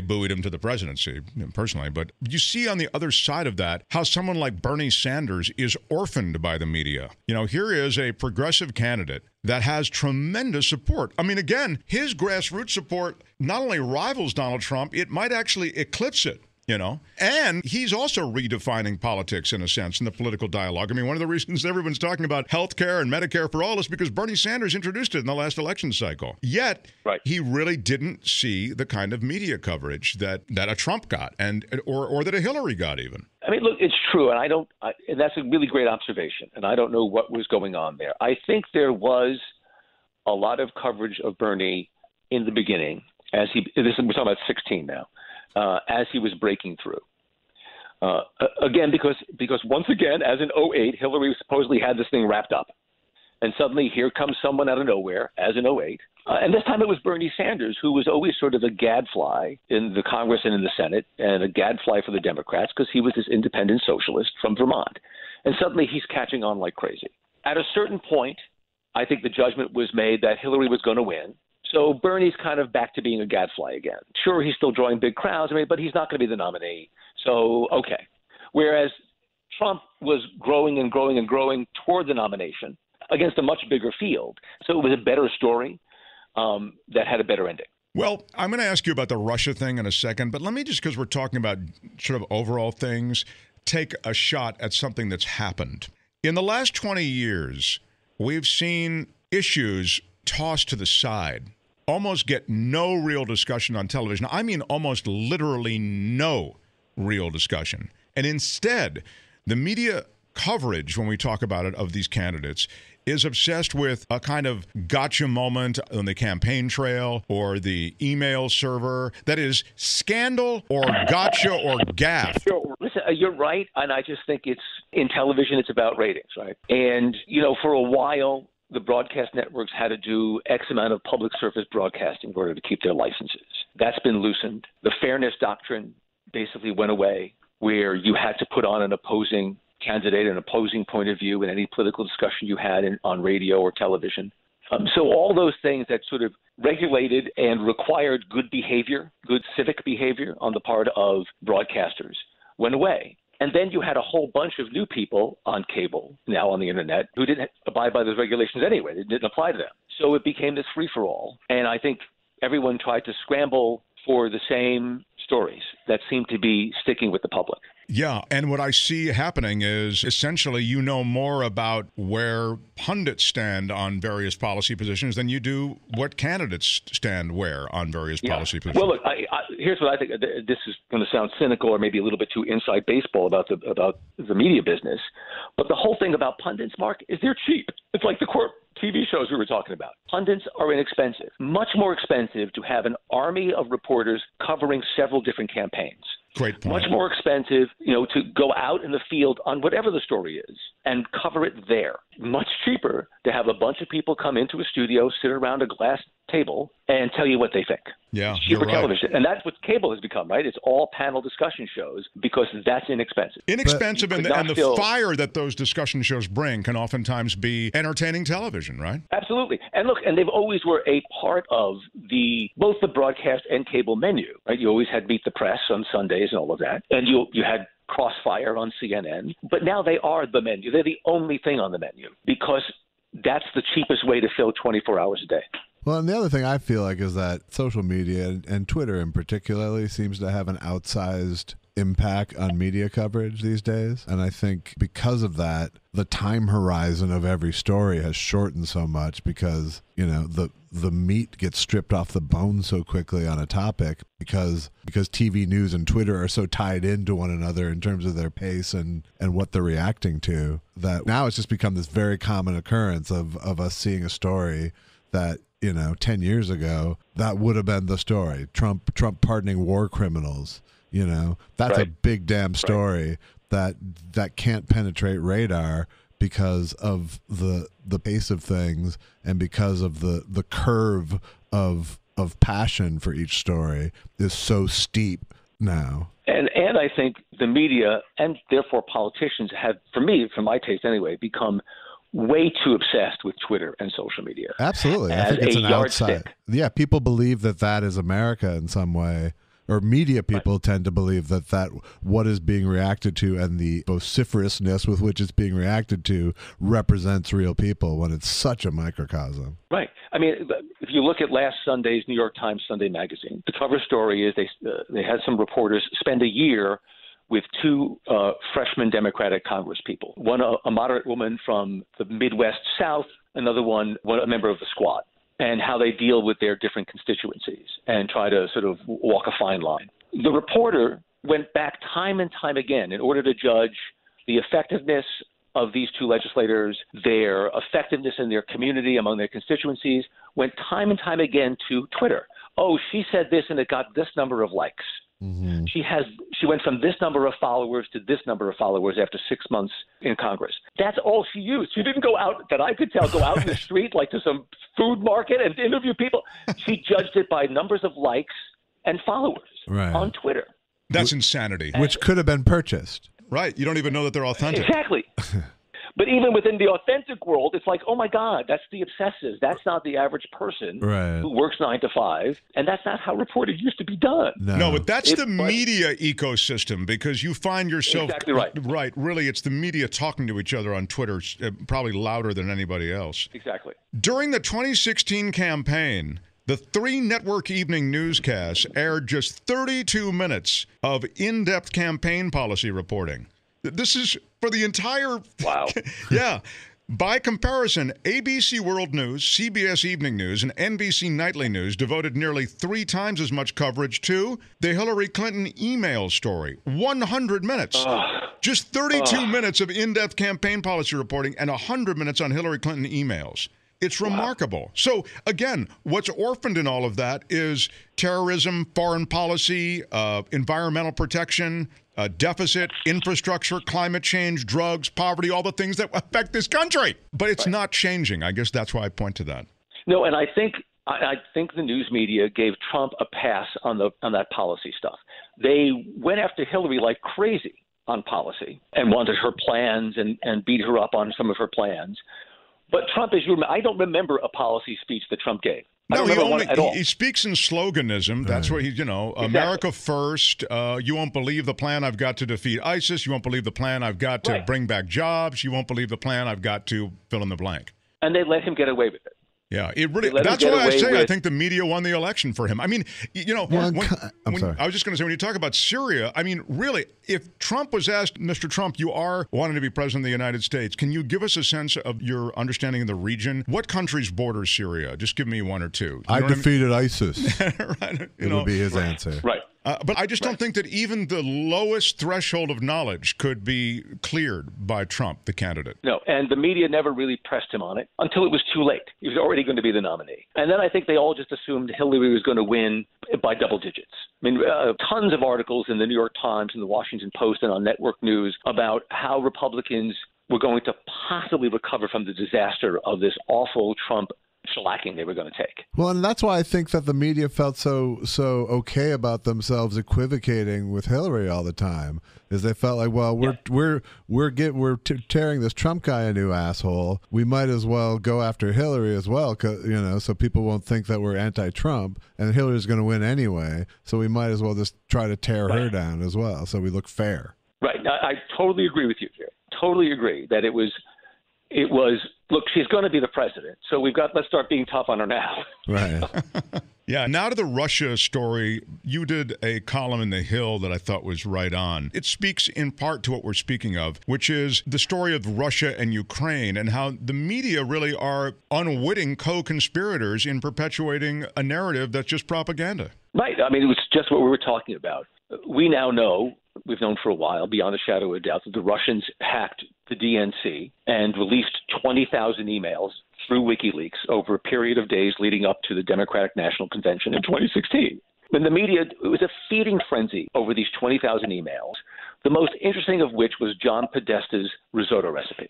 buoyed him to the presidency, personally. But you see on the other side of that how someone like Bernie Sanders is orphaned by the media. Here is a progressive candidate that has tremendous support. I mean, again, his grassroots support not only rivals Donald Trump, it might actually eclipse it. And he's also redefining politics in a sense in the political dialogue. I mean, one of the reasons everyone's talking about health care and Medicare for all is because Bernie Sanders introduced it in the last election cycle. Yet, he really didn't see the kind of media coverage that a Trump got or that a Hillary got even. I mean, look, it's true, and and that's a really great observation, and I don't know what was going on there. I think there was a lot of coverage of Bernie in the beginning we're talking about 16 now, as he was breaking through. Again, because once again, as in 2008, Hillary supposedly had this thing wrapped up. And suddenly here comes someone out of nowhere, as in 2008. And this time it was Bernie Sanders, who was always sort of a gadfly in the Congress and in the Senate, and a gadfly for the Democrats because he was this independent socialist from Vermont. And suddenly he's catching on like crazy. At a certain point, I think the judgment was made that Hillary was going to win. So Bernie's kind of back to being a gadfly again. Sure, he's still drawing big crowds, but he's not going to be the nominee. So, okay. Whereas Trump was growing and growing and growing toward the nomination against a much bigger field. So it was a better story that had a better ending. Well, I'm going to ask you about the Russia thing in a second, but let me just, because we're talking about sort of overall things, take a shot at something that's happened. In the last 20 years, we've seen issues tossed to the side, almost get no real discussion on television. I mean, almost literally no real discussion. And instead, the media coverage, when we talk about it, of these candidates is obsessed with a kind of gotcha moment on the campaign trail or the email server that is scandal or gotcha or gaffe. Listen, you're right, and I just think in television, it's about ratings, right? And, for a while, the broadcast networks had to do X amount of public service broadcasting in order to keep their licenses. That's been loosened. The fairness doctrine basically went away, where you had to put on an opposing candidate, an opposing point of view in any political discussion you had on radio or television. So all those things that sort of regulated and required good behavior, good civic behavior on the part of broadcasters went away. And then you had a whole bunch of new people on cable, now on the internet, who didn't abide by those regulations anyway. It didn't apply to them. So it became this free-for-all. And I think everyone tried to scramble for the same stories that seemed to be sticking with the public. Yeah, and what I see happening is essentially more about where pundits stand on various policy positions than you do what candidates stand where on various policy positions. Well, look, here's what I think. This is going to sound cynical or maybe a little bit too inside baseball about the media business, but the whole thing about pundits, Mark, is they're cheap. It's like the court TV shows we were talking about. Pundits are inexpensive. Much more expensive to have an army of reporters covering several different campaigns. Great point. Much more expensive, to go out in the field on whatever the story is and cover it there. Much cheaper to have a bunch of people come into a studio, sit around a glass table, and tell you what they think. Yeah, it's cheaper you're right. television. And that's what cable has become, right? It's all panel discussion shows because that's inexpensive. Inexpensive, and the fire that those discussion shows bring can oftentimes be entertaining television, right? Absolutely. And look, and they've always were a part of both the broadcast and cable menu, right? You always had Meet the Press on Sundays and all of that. And you had Crossfire on CNN. But now they are the menu. They're the only thing on the menu because that's the cheapest way to fill 24 hours a day. Well, and the other thing I feel like is that social media and Twitter in particularly seems to have an outsized impact on media coverage these days. And I think because of that, the time horizon of every story has shortened so much because, the meat gets stripped off the bone so quickly on a topic because TV news and Twitter are so tied into one another in terms of their pace and what they're reacting to, that now it's just become this very common occurrence of us seeing a story that 10 years ago, that would have been the story. Trump pardoning war criminals. That's right. a big damn story that can't penetrate radar because of the pace of things and because of the curve of passion for each story is so steep now. And I think the media and therefore politicians have, for my taste anyway, become way too obsessed with Twitter and social media. Absolutely. I think it's an outside. Yeah, people believe that is America in some way or media people tend to believe that what is being reacted to and the vociferousness with which it's being reacted to represents real people when it's such a microcosm. Right. I mean, if you look at last Sunday's New York Times Sunday magazine, the cover story is they had some reporters spend a year with two freshman Democratic congresspeople, one a moderate woman from the Midwest South, another one a member of the Squad, and how they deal with their different constituencies and try to sort of walk a fine line. The reporter went back time and time again in order to judge the effectiveness of these two legislators, their effectiveness in their community among their constituencies, went time and time again to Twitter. Oh, she said this and it got this number of likes. Mm-hmm. She went from this number of followers to this number of followers after 6 months in Congress. That's all she used. She didn't go out, that I could tell, go out in the street like to some food market and interview people. She judged it by numbers of likes and followers on Twitter. That's insanity. Which could have been purchased. Right. You don't even know that they're authentic. Exactly. But even within the authentic world, it's like, oh, my God, that's the obsessive. That's not the average person who works 9 to 5. And that's not how reporting used to be done. No, but that's the media ecosystem, because you find yourself. Exactly right. Right. Really, it's the media talking to each other on Twitter, probably louder than anybody else. Exactly. During the 2016 campaign, the 3 network evening newscasts aired just 32 minutes of in-depth campaign policy reporting. This is for the entire... Wow. Yeah. By comparison, ABC World News, CBS Evening News, and NBC Nightly News devoted nearly 3 times as much coverage to the Hillary Clinton email story. 100 minutes. Just 32 minutes of in-depth campaign policy reporting and 100 minutes on Hillary Clinton emails. It's remarkable. Wow. So, again, what's orphaned in all of that is terrorism, foreign policy, environmental protection, deficit, infrastructure, climate change, drugs, poverty, all the things that affect this country. But it's not changing. I guess that's why I point to that. No, and I think the news media gave Trump a pass on that policy stuff. They went after Hillary like crazy on policy and wanted her plans and beat her up on some of her plans. But Trump, I don't remember a policy speech that Trump gave. No, he speaks in sloganism. That's what exactly. America first. You won't believe the plan I've got to defeat ISIS. You won't believe the plan I've got to bring back jobs. You won't believe the plan I've got to fill in the blank. And they let him get away with it. Yeah, it really. That's why I say I think the media won the election for him. I mean, I was just going to say, when you talk about Syria, I mean, really, if Trump was asked, Mr. Trump, you are wanting to be president of the United States, can you give us a sense of your understanding of the region? What countries border Syria? Just give me 1 or 2. I defeated ISIS. Right. It would be his answer. Right. But I just don't think that even the lowest threshold of knowledge could be cleared by Trump, the candidate. No, and the media never really pressed him on it until it was too late. He was already going to be the nominee. And then I think they all just assumed Hillary was going to win by double digits. I mean, tons of articles in the New York Times and the Washington Post and on network news about how Republicans were going to possibly recover from the disaster of this awful Trump shellacking they were going to take. Well, and that's why I think that the media felt so okay about themselves equivocating with Hillary all the time, is they felt like, well, we're tearing this Trump guy a new asshole. We might as well go after Hillary as well, so people won't think that we're anti-Trump, and Hillary's going to win anyway. So we might as well just try to tear her down as well, so we look fair. Right. I totally agree with you, Jerry. Totally agree that it was. Look, she's going to be the president, so let's start being tough on her now. Right. Yeah. Now to the Russia story. You did a column in The Hill that I thought was right on. It speaks in part to what we're speaking of, which is the story of Russia and Ukraine and how the media really are unwitting co-conspirators in perpetuating a narrative that's just propaganda. Right. I mean, it was just what we were talking about. We now know, we've known for a while, beyond a shadow of a doubt, that the Russians hacked the DNC and released 20,000 emails through WikiLeaks over a period of days leading up to the Democratic National Convention in 2016. And the media, it was a feeding frenzy over these 20,000 emails, the most interesting of which was John Podesta's risotto recipe.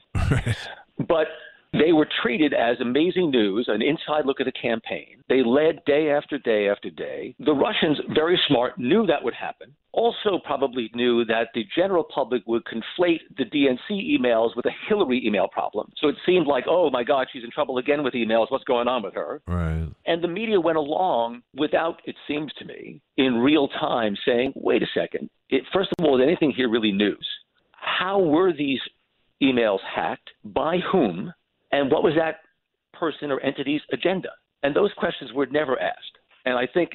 But they were treated as amazing news, an inside look at the campaign. They led day after day after day. The Russians, very smart, knew that would happen. also probably knew that the general public would conflate the DNC emails with a Hillary email problem. So it seemed like, oh, my God, she's in trouble again with emails. What's going on with her? Right. And the media went along without, it seems to me, in real time saying, wait a second. First of all, is anything here really news? How were these emails hacked? By whom? And what was that person or entity's agenda? And those questions were never asked. And I think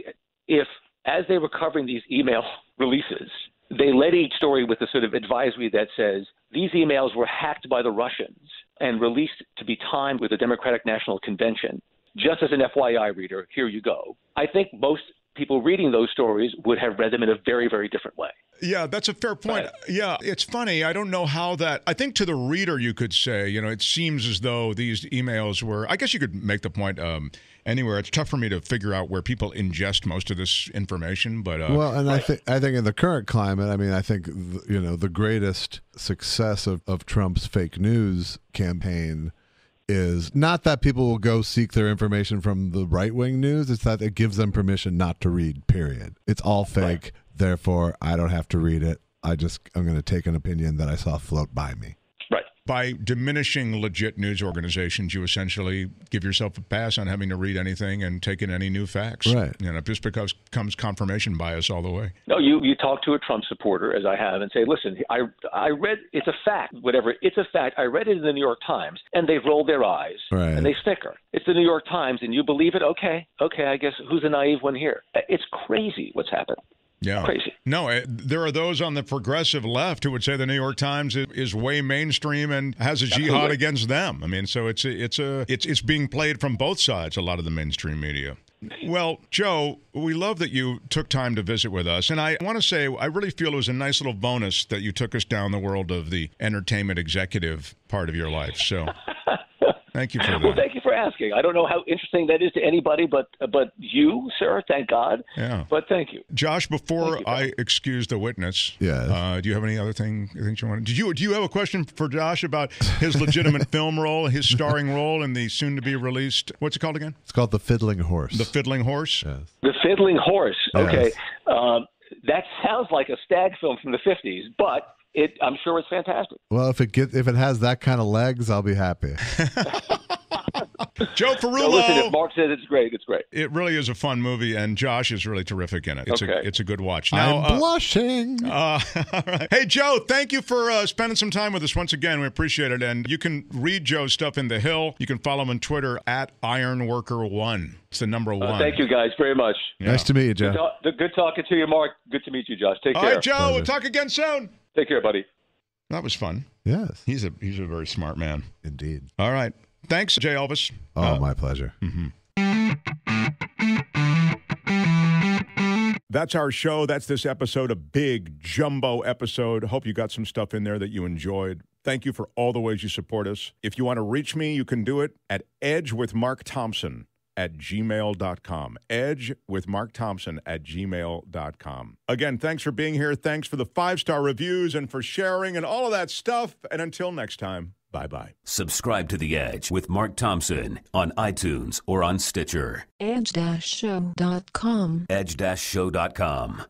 if, as they were covering these email releases, they led each story with a sort of advisory that says these emails were hacked by the Russians and released to be timed with the Democratic National Convention. Just as an FYI reader, here you go. I think most people reading those stories would have read them in a very, very different way. Yeah, that's a fair point. Right. Yeah, it's funny. I don't know how that – I think to the reader you could say, it seems as though these emails were – I guess you could make the point anywhere. It's tough for me to figure out where people ingest most of this information. But I think in the current climate, I think, the greatest success of Trump's fake news campaign is not that people will go seek their information from the right-wing news. It's that it gives them permission not to read, period. It's all fake. Right. Therefore, I don't have to read it. I'm going to take an opinion that I saw float by me. Right. By diminishing legit news organizations, you essentially give yourself a pass on having to read anything and take in any new facts. Right. Just because comes confirmation bias all the way. No, you talk to a Trump supporter, as I have, and say, listen, I read, it's a fact, whatever, it's a fact. I read it in the New York Times, and they roll their eyes, right, and they snicker. It's the New York Times, and you believe it? Okay, I guess who's the naive one here? It's crazy what's happened. Yeah. Crazy. No, there are those on the progressive left who would say the New York Times is way mainstream and has a jihad against them. So it's being played from both sides, a lot of the mainstream media. Well, Joe, we love that you took time to visit with us. And I want to say, I really feel it was a nice little bonus that you took us down the world of the entertainment executive part of your life. So thank you for that. Well, thank you for asking. I don't know how interesting that is to anybody, but you, sir, thank God. Yeah. But thank you. Josh, before I excuse the witness, do you have any other things you want to do? You have a question for Josh about his legitimate film role, his starring role in the soon-to-be-released, what's it called again? It's called The Fiddling Horse. The Fiddling Horse? Yes. The Fiddling Horse. Okay. Yes. That sounds like a stag film from the 50s, but I'm sure it's fantastic. Well, if it has that kind of legs, I'll be happy. Joe Ferullo. No, listen, if Mark says it's great, it's great. It really is a fun movie, and Josh is really terrific in it. It's a good watch. Now, I'm blushing. All right. Hey, Joe, thank you for spending some time with us once again. We appreciate it. And you can read Joe's stuff in The Hill. You can follow him on Twitter at Ironworker1. It's the number 1. Thank you, guys, very much. Yeah. Nice to meet you, Joe. Good talking to you, Mark. Good to meet you, Josh. Take care. All right, Joe. We'll talk again soon. Take care, buddy. That was fun. Yes. He's a very smart man. Indeed. All right. Thanks, J. Elvis. Oh, my pleasure. Mm-hmm. That's our show. That's this episode, a big jumbo episode. Hope you got some stuff in there that you enjoyed. Thank you for all the ways you support us. If you want to reach me, you can do it at edgewithmarkthompson@gmail.com. edgewithmarkthompson@gmail.com. Again, thanks for being here. Thanks for the 5-star reviews and for sharing and all of that stuff. And until next time, bye-bye. Subscribe to The Edge with Mark Thompson on iTunes or on Stitcher. Edge-show.com. Edge-show.com.